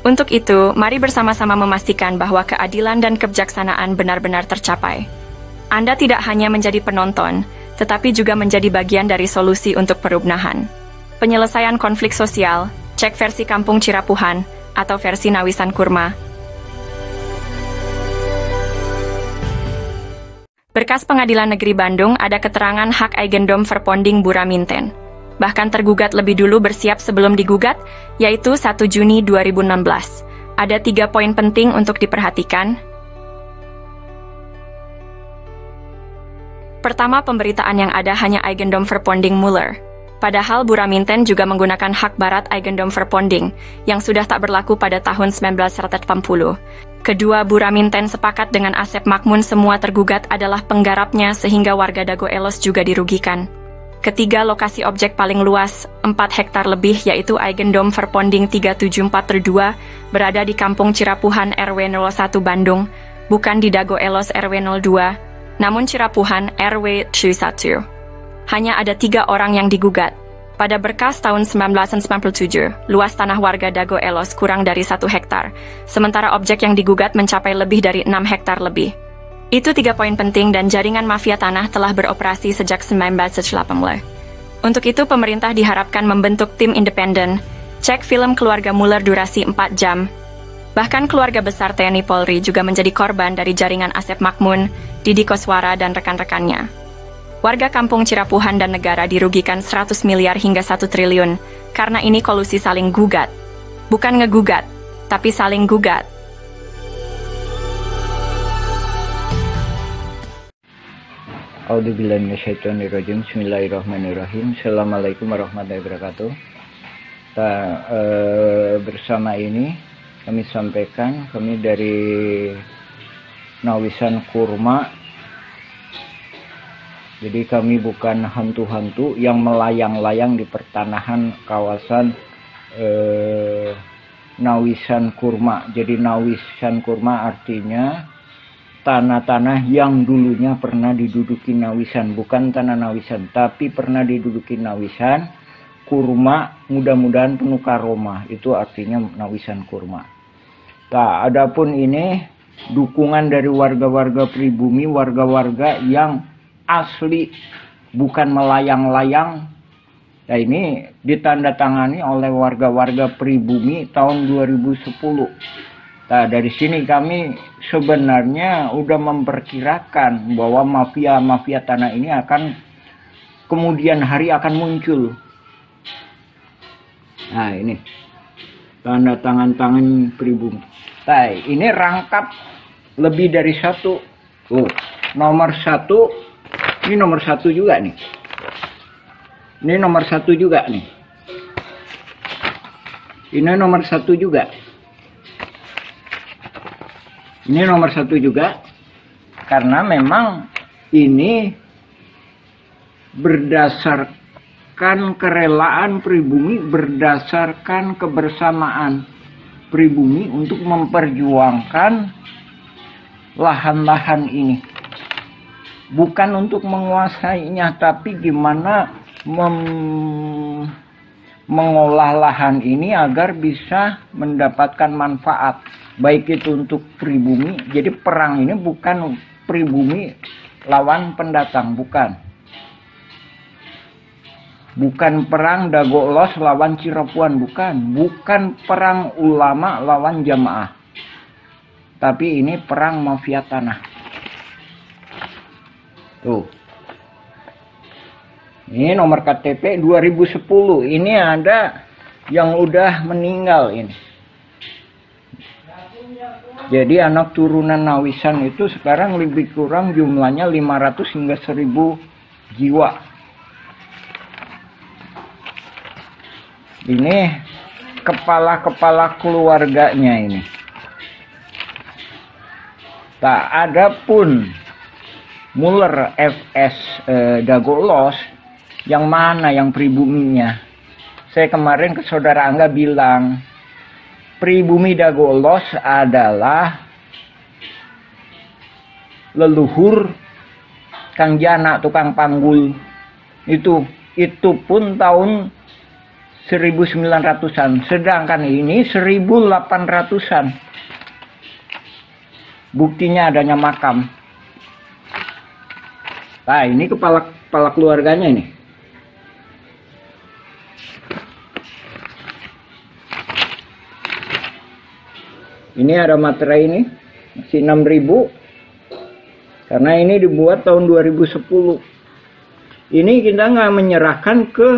C: Untuk itu, mari bersama-sama memastikan bahwa keadilan dan kebijaksanaan benar-benar tercapai. Anda tidak hanya menjadi penonton, tetapi juga menjadi bagian dari solusi untuk perubahan. Penyelesaian konflik sosial, cek versi Kampung Cirapuhan, atau versi Nawisan Kurma. Berkas Pengadilan Negeri Bandung ada keterangan hak Eigendom Verponding Buraminten. Bahkan tergugat lebih dulu bersiap sebelum digugat, yaitu 1 Juni 2016. Ada 3 poin penting untuk diperhatikan. Pertama, pemberitaan yang ada hanya Eigendom Verponding Mueller. Padahal Buraminten juga menggunakan hak barat Eigendom Verponding yang sudah tak berlaku pada tahun 1980. Kedua, Buraminten sepakat dengan Asep Makmun semua tergugat adalah penggarapnya sehingga warga Dago Elos juga dirugikan. Ketiga, lokasi objek paling luas, 4 hektar lebih, yaitu Eigendom Verponding 374-2, berada di Kampung Cirapuhan RW 01 Bandung, bukan di Dago Elos RW 02, namun Cirapuhan RW 1. Hanya ada 3 orang yang digugat. Pada berkas tahun 1997, luas tanah warga Dago Elos kurang dari 1 hektar, sementara objek yang digugat mencapai lebih dari 6 hektar lebih. Itu 3 poin penting dan jaringan mafia tanah telah beroperasi sejak 1918. Untuk itu, pemerintah diharapkan membentuk tim independen, cek film keluarga Mueller durasi 4 jam. Bahkan keluarga besar TNI Polri juga menjadi korban dari jaringan Asep Makmun, Didi Koswara, dan rekan-rekannya. Warga Kampung Cirapuhan dan negara dirugikan 100 miliar hingga 1 triliun, karena ini kolusi saling gugat. Bukan ngegugat, tapi saling gugat.
E: A'udzubillahi minasyaitonirrajim. Bismillahirrahmanirrahim. Assalamualaikum warahmatullahi wabarakatuh. Bersama ini kami sampaikan, kami dari Nawisan Kurma. Jadi kami bukan hantu-hantu yang melayang-layang di pertanahan kawasan Nawisan Kurma. Jadi Nawisan Kurma artinya tanah-tanah yang dulunya pernah diduduki Nawisan. Bukan tanah Nawisan, tapi pernah diduduki Nawisan. Kurma, mudah-mudahan penuh karomah. Itu artinya Nawisan Kurma. Nah, adapun ini dukungan dari warga-warga pribumi, warga-warga yang asli, bukan melayang-layang. Nah, ini ditandatangani oleh warga-warga pribumi tahun 2010. Nah, dari sini kami sebenarnya udah memperkirakan bahwa mafia-mafia tanah ini akan kemudian hari akan muncul. Nah, ini tanda tangan pribumi. Nah, ini rangkap lebih dari 1. Nomor 1. Ini nomor 1 juga nih. Ini nomor 1 juga nih. Ini nomor 1 juga. Ini nomor 1 juga. Karena memang ini berdasarkan kerelaan pribumi, berdasarkan kebersamaan pribumi untuk memperjuangkan lahan-lahan ini. Bukan untuk menguasainya, tapi gimana mengolah lahan ini agar bisa mendapatkan manfaat. baik itu untuk pribumi. Jadi perang ini bukan pribumi lawan pendatang, bukan. Bukan perang Dago Elos lawan Cirepuan, bukan. Bukan perang ulama lawan jamaah. Tapi ini perang mafia tanah. Tuh. Ini nomor KTP 2010. Ini ada yang udah meninggal ini. Jadi anak turunan Nawisan itu sekarang lebih kurang jumlahnya 500 hingga 1000 jiwa. Ini kepala-kepala keluarganya ini. Tak ada pun Muller FS Dago Elos yang mana yang pribuminya. Saya kemarin ke saudara Angga bilang pribumi Dago Elos adalah leluhur Kang Jana tukang panggul. Itu pun tahun 1900-an, sedangkan ini 1800-an. Buktinya adanya makam. Nah, ini kepala keluarganya ini. Ini ada materai ini, masih 6.000. Karena ini dibuat tahun 2010. Ini kita nggak menyerahkan ke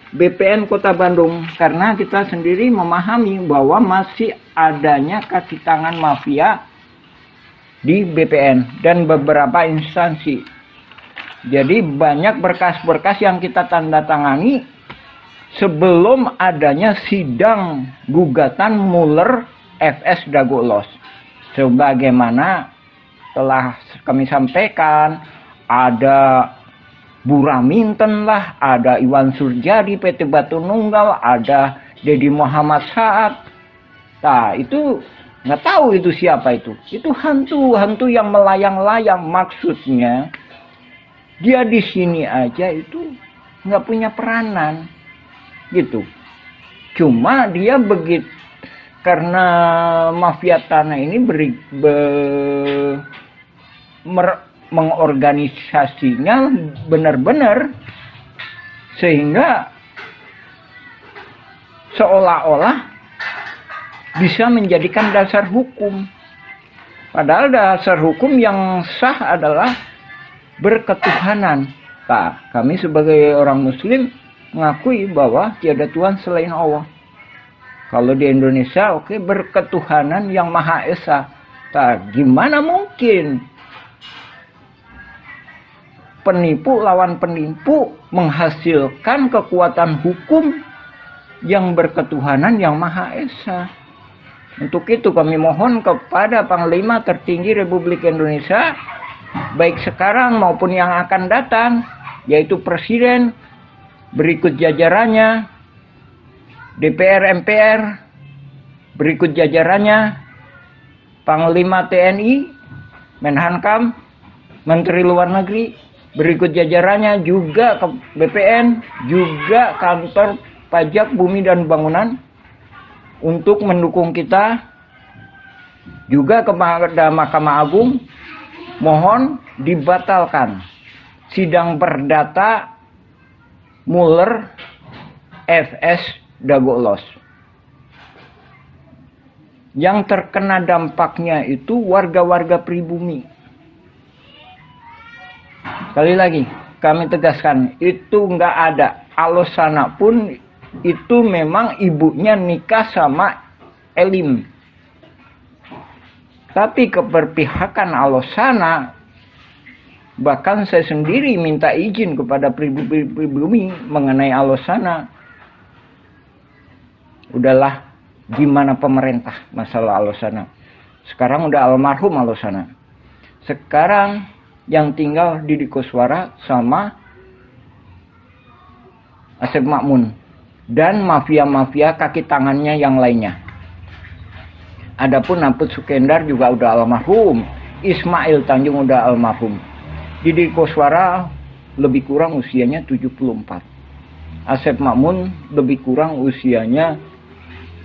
E: BPN Kota Bandung karena kita sendiri memahami bahwa masih adanya kaki tangan mafia di BPN dan beberapa instansi. Jadi banyak berkas-berkas yang kita tanda tangani sebelum adanya sidang gugatan Muller FS Dago Elos. Sebagaimana telah kami sampaikan, ada Buraminten lah, ada Iwan Surjadi PT Batu Nunggal, ada Dedi Muhammad Saad. Nah, itu nggak tahu itu siapa itu. Itu hantu yang melayang-layang. Maksudnya dia di sini aja itu nggak punya peranan, gitu. Cuma dia begitu karena mafia tanah ini mengorganisasinya benar-benar sehingga seolah-olah bisa menjadikan dasar hukum. Padahal dasar hukum yang sah adalah berketuhanan. Nah, kami sebagai orang muslim mengakui bahwa tiada Tuhan selain Allah. Kalau di Indonesia, oke, berketuhanan yang Maha Esa. Nah, gimana mungkin penipu lawan penipu menghasilkan kekuatan hukum yang berketuhanan yang Maha Esa? Untuk itu kami mohon kepada Panglima tertinggi Republik Indonesia, baik sekarang maupun yang akan datang, yaitu Presiden, berikut jajarannya, DPR MPR, berikut jajarannya, Panglima TNI, Menhankam, Menteri Luar Negeri, berikut jajarannya juga ke BPN, juga Kantor Pajak Bumi dan Bangunan, untuk mendukung kita, juga kepada Mahkamah Agung, mohon dibatalkan sidang perdata Muller FS Dago Elos. Yang terkena dampaknya itu warga-warga pribumi. Sekali lagi kami tegaskan, itu nggak ada. Alosana pun itu memang ibunya nikah sama Elim. Tapi keberpihakan Alosana, bahkan saya sendiri minta izin kepada pribumi mengenai Alosana. Udahlah, gimana pemerintah masalah Alosana. Sekarang udah almarhum Alosana. Sekarang yang tinggal Didi Koswara sama Asep Makmun dan mafia-mafia kaki tangannya yang lainnya. Adapun Naput Sukendar juga udah almarhum, Ismail Tanjung udah almarhum. Didi Koswara lebih kurang usianya 74. Asep Makmun lebih kurang usianya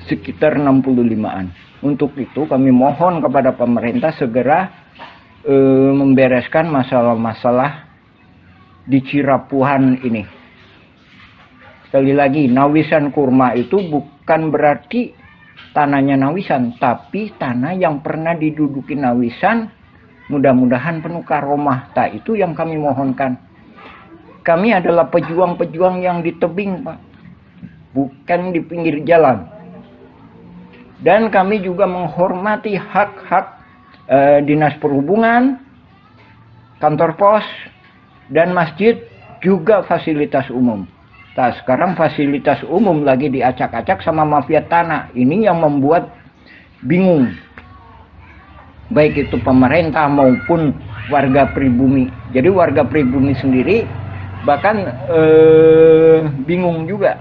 E: sekitar 65-an. Untuk itu kami mohon kepada pemerintah segera membereskan masalah-masalah di Cirapuhan ini. Sekali lagi, Nawisan Kurma itu bukan berarti tanahnya Nawisan, tapi tanah yang pernah diduduki Nawisan, mudah-mudahan penuh karomah. Itu yang kami mohonkan. Kami adalah pejuang-pejuang yang di tebing, Pak, bukan di pinggir jalan. Dan kami juga menghormati hak-hak Dinas Perhubungan, kantor pos, dan masjid, juga fasilitas umum. Sekarang fasilitas umum lagi diacak-acak sama mafia tanah. Ini yang membuat bingung, baik itu pemerintah maupun warga pribumi. Jadi warga pribumi sendiri bahkan bingung juga.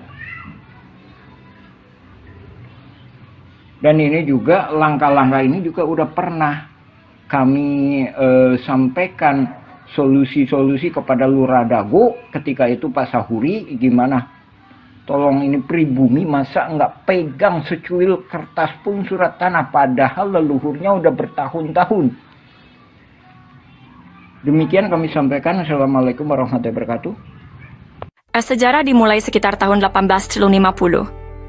E: Dan ini juga langkah-langkah ini juga udah pernah kami sampaikan solusi-solusi kepada Lurah Dago ketika itu Pak Sahuri, gimana? Tolong ini pribumi masa nggak pegang secuil kertas pun surat tanah, padahal leluhurnya udah bertahun-tahun. Demikian kami sampaikan. Assalamualaikum warahmatullahi wabarakatuh.
C: Sejarah dimulai sekitar tahun 1850.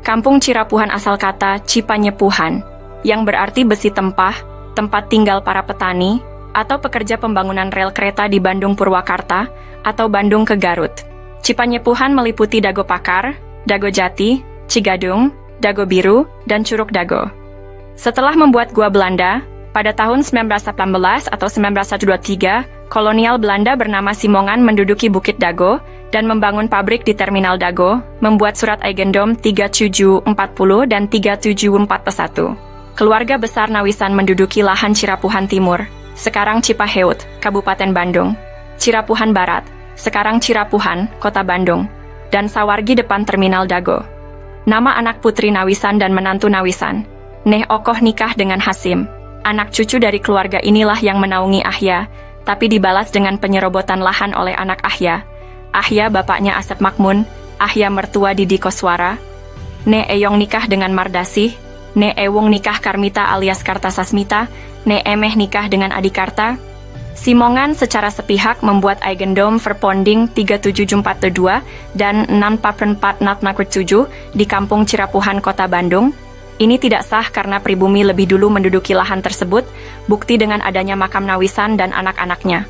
C: Kampung Cirapuhan asal kata Cipanyepuhan, yang berarti besi tempah, tempat tinggal para petani, atau pekerja pembangunan rel kereta di Bandung Purwakarta, atau Bandung ke Garut. Cipanyepuhan meliputi Dago Pakar, Dago Jati, Cigadung, Dago Biru, dan Curug Dago. Setelah membuat gua Belanda, pada tahun 1918 atau 1923, kolonial Belanda bernama Simongan menduduki Bukit Dago dan membangun pabrik di Terminal Dago, membuat surat Eigendom 3740 dan 3741. Keluarga besar Nawisan menduduki lahan Cirapuhan Timur, sekarang Cipaheut, Kabupaten Bandung, Cirapuhan Barat, sekarang Cirapuhan, Kota Bandung, dan Sawargi depan Terminal Dago. Nama anak putri Nawisan dan menantu Nawisan, Neh Okoh nikah dengan Hasim. Anak cucu dari keluarga inilah yang menaungi Ahya, tapi dibalas dengan penyerobotan lahan oleh anak Ahya. Ahya bapaknya Asep Makmun, Ahya mertua Didi Koswara. Ne Eyong nikah dengan Mardasih, Ne Ewung nikah Karmita alias Kartasasmita, Ne Emeh nikah dengan Adikarta. Simongan secara sepihak membuat Eigendom Verponding 37742 dan 64447 di Kampung Cirapuhan, Kota Bandung. Ini tidak sah karena pribumi lebih dulu menduduki lahan tersebut, bukti dengan adanya makam Nawisan dan anak-anaknya.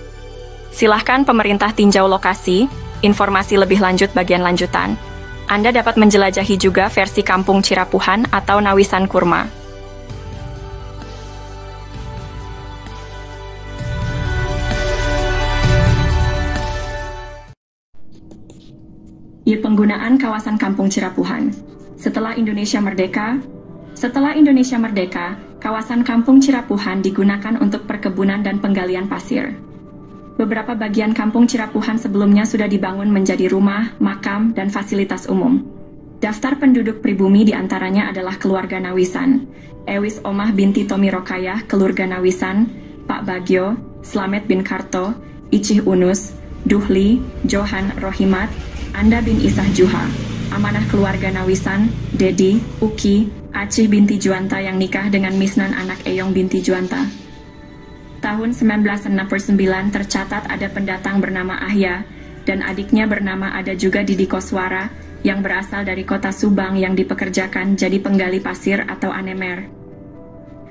C: Silahkan pemerintah tinjau lokasi, informasi lebih lanjut bagian lanjutan. Anda dapat menjelajahi juga versi Kampung Cirapuhan atau Nawisan Kurma. Penggunaan kawasan Kampung Cirapuhan. Setelah Indonesia Merdeka, kawasan Kampung Cirapuhan digunakan untuk perkebunan dan penggalian pasir. Beberapa bagian Kampung Cirapuhan sebelumnya sudah dibangun menjadi rumah, makam, dan fasilitas umum. Daftar penduduk pribumi diantaranya adalah keluarga Nawisan, Ewis Omah binti Tomi Rokayah, keluarga Nawisan, Pak Bagio, Slamet bin Karto, Icih Unus, Duhli, Johan Rohimat, Anda bin Isah Juha, amanah keluarga Nawisan, Dedi, Uki, Acih binti Juanta yang nikah dengan Misnan anak Eyong binti Juanta. Tahun 1969 tercatat ada pendatang bernama Ahya, dan adiknya bernama ada juga Didi Koswara, yang berasal dari kota Subang yang dipekerjakan jadi penggali pasir atau anemer.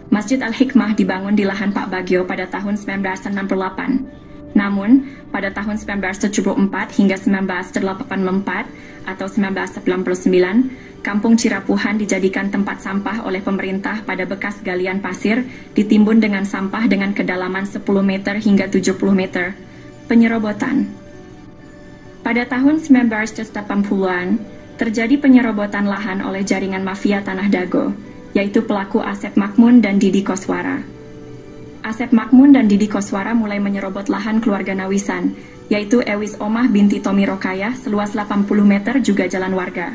C: Masjid Al-Hikmah dibangun di lahan Pak Bagio pada tahun 1968. Namun, pada tahun 1974 hingga 1984 atau 1999, Kampung Cirapuhan dijadikan tempat sampah oleh pemerintah pada bekas galian pasir ditimbun dengan sampah dengan kedalaman 10 meter hingga 70 meter. Penyerobotan. Pada tahun 1980-an, terjadi penyerobotan lahan oleh jaringan mafia Tanah Dago, yaitu pelaku Asep Makmun dan Didi Koswara. Asep Makmun dan Didi Koswara mulai menyerobot lahan keluarga Nawisan, yaitu Ewis Omah binti Tomi Rokayah seluas 80 meter juga jalan warga.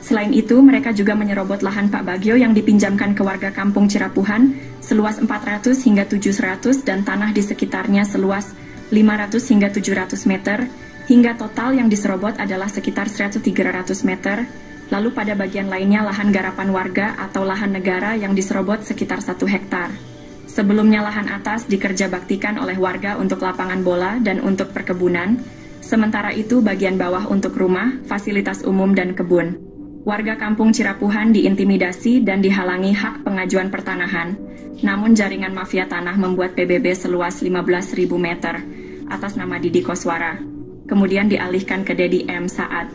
C: Selain itu, mereka juga menyerobot lahan Pak Bagio yang dipinjamkan ke warga Kampung Cirapuhan seluas 400 hingga 700 dan tanah di sekitarnya seluas 500 hingga 700 meter, hingga total yang diserobot adalah sekitar 1.300 meter, Lalu pada bagian lainnya lahan garapan warga atau lahan negara yang diserobot sekitar 1 hektar. Sebelumnya lahan atas dikerjabaktikan oleh warga untuk lapangan bola dan untuk perkebunan, sementara itu bagian bawah untuk rumah, fasilitas umum dan kebun. Warga kampung Cirapuhan diintimidasi dan dihalangi hak pengajuan pertanahan, namun jaringan mafia tanah membuat PBB seluas 15.000 meter atas nama Didi Koswara. Kemudian dialihkan ke Dedi M. Saad,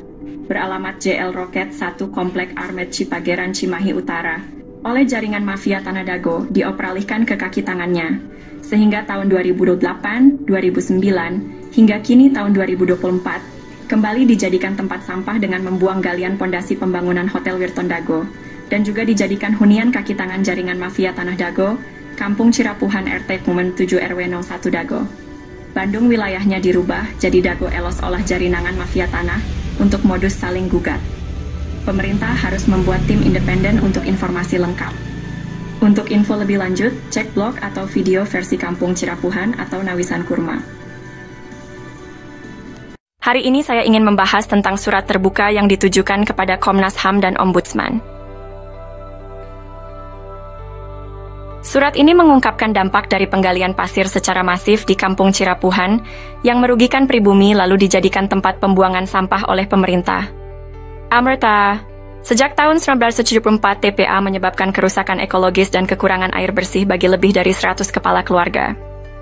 C: beralamat JL Roket 1 Komplek Armet Cipageran Cimahi Utara, oleh jaringan mafia Tanah Dago dioperalihkan ke kaki tangannya, sehingga tahun 2008, 2009, hingga kini tahun 2024, kembali dijadikan tempat sampah dengan membuang galian pondasi pembangunan Hotel Wirton Dago, dan juga dijadikan hunian kaki tangan jaringan mafia Tanah Dago, Kampung Cirapuhan RT Kumen 7 RW 01 Dago. Bandung wilayahnya dirubah jadi Dago Elos olah jaringan mafia tanah untuk modus saling gugat. Pemerintah harus membuat tim independen untuk informasi lengkap. Untuk info lebih lanjut, cek blog atau video versi Kampung Cirapuhan atau Nawisan Kurma. Hari ini saya ingin membahas tentang surat terbuka yang ditujukan kepada Komnas HAM dan Ombudsman. Surat ini mengungkapkan dampak dari penggalian pasir secara masif di Kampung Cirapuhan yang merugikan pribumi lalu dijadikan tempat pembuangan sampah oleh pemerintah. Amerta, sejak tahun 1974 TPA menyebabkan kerusakan ekologis dan kekurangan air bersih bagi lebih dari 100 kepala keluarga.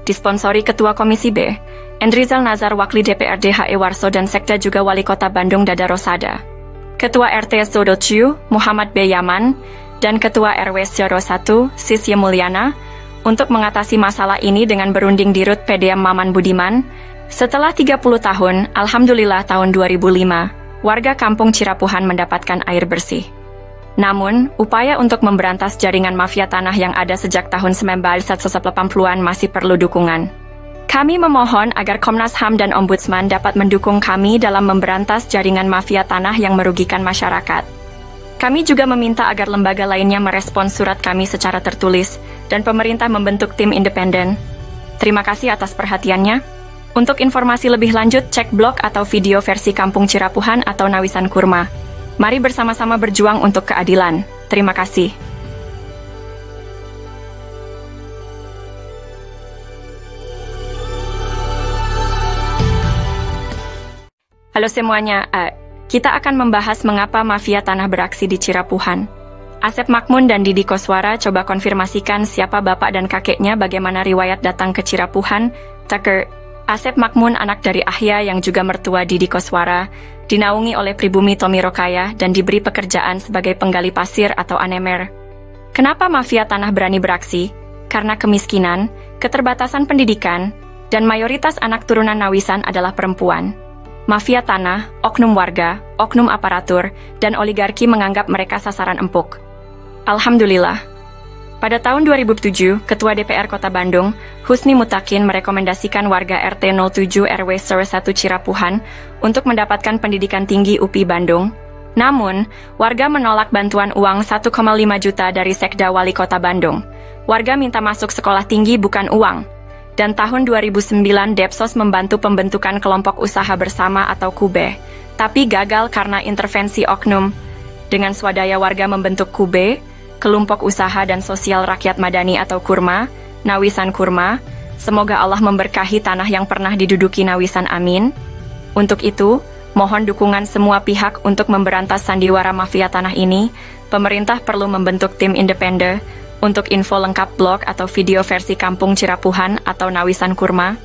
C: Disponsori Ketua Komisi B, Endrizal Nazar Wakli DPRD HE Warso dan Sekda juga Wali Kota Bandung Dada Rosada. Ketua RT Sodociu, Muhammad B. Yaman, dan Ketua RW 01, Sisye Mulyana, untuk mengatasi masalah ini dengan berunding di Rut PDM Maman Budiman. Setelah 30 tahun, alhamdulillah tahun 2005, warga Kampung Cirapuhan mendapatkan air bersih. Namun, upaya untuk memberantas jaringan mafia tanah yang ada sejak tahun 1980-an masih perlu dukungan. Kami memohon agar Komnas HAM dan Ombudsman dapat mendukung kami dalam memberantas jaringan mafia tanah yang merugikan masyarakat. Kami juga meminta agar lembaga lainnya merespons surat kami secara tertulis, dan pemerintah membentuk tim independen. Terima kasih atas perhatiannya. Untuk informasi lebih lanjut, cek blog atau video versi Kampung Cirapuhan atau Nawisan Kurma. Mari bersama-sama berjuang untuk keadilan. Terima kasih. Halo semuanya, kita akan membahas mengapa mafia tanah beraksi di Cirapuhan. Asep Makmun dan Didi Koswara coba konfirmasikan siapa bapak dan kakeknya, bagaimana riwayat datang ke Cirapuhan. Tucker, Asep Makmun anak dari Ahya yang juga mertua Didi Koswara, dinaungi oleh pribumi Tommy Rokaya dan diberi pekerjaan sebagai penggali pasir atau anemer. Kenapa mafia tanah berani beraksi? Karena kemiskinan, keterbatasan pendidikan, dan mayoritas anak turunan Nawisan adalah perempuan. Mafia tanah, oknum warga, oknum aparatur, dan oligarki menganggap mereka sasaran empuk. Alhamdulillah. Pada tahun 2007, Ketua DPR Kota Bandung, Husni Mutakin merekomendasikan warga RT 07 RW 01 Cirapuhan untuk mendapatkan pendidikan tinggi UPI Bandung. Namun, warga menolak bantuan uang 1,5 juta dari Sekda Wali Kota Bandung. Warga minta masuk sekolah tinggi bukan uang. Dan tahun 2009 Depsos membantu pembentukan kelompok usaha bersama atau KUBE, tapi gagal karena intervensi oknum. Dengan swadaya warga membentuk KUBE, Kelompok Usaha dan Sosial Rakyat Madani atau KURMA, Nawisan Kurma. Semoga Allah memberkahi tanah yang pernah diduduki Nawisan, amin. Untuk itu, mohon dukungan semua pihak untuk memberantas sandiwara mafia tanah ini. Pemerintah perlu membentuk tim independen. Untuk info lengkap blog atau video versi Kampung Cirapuhan atau Nawisan Kurma,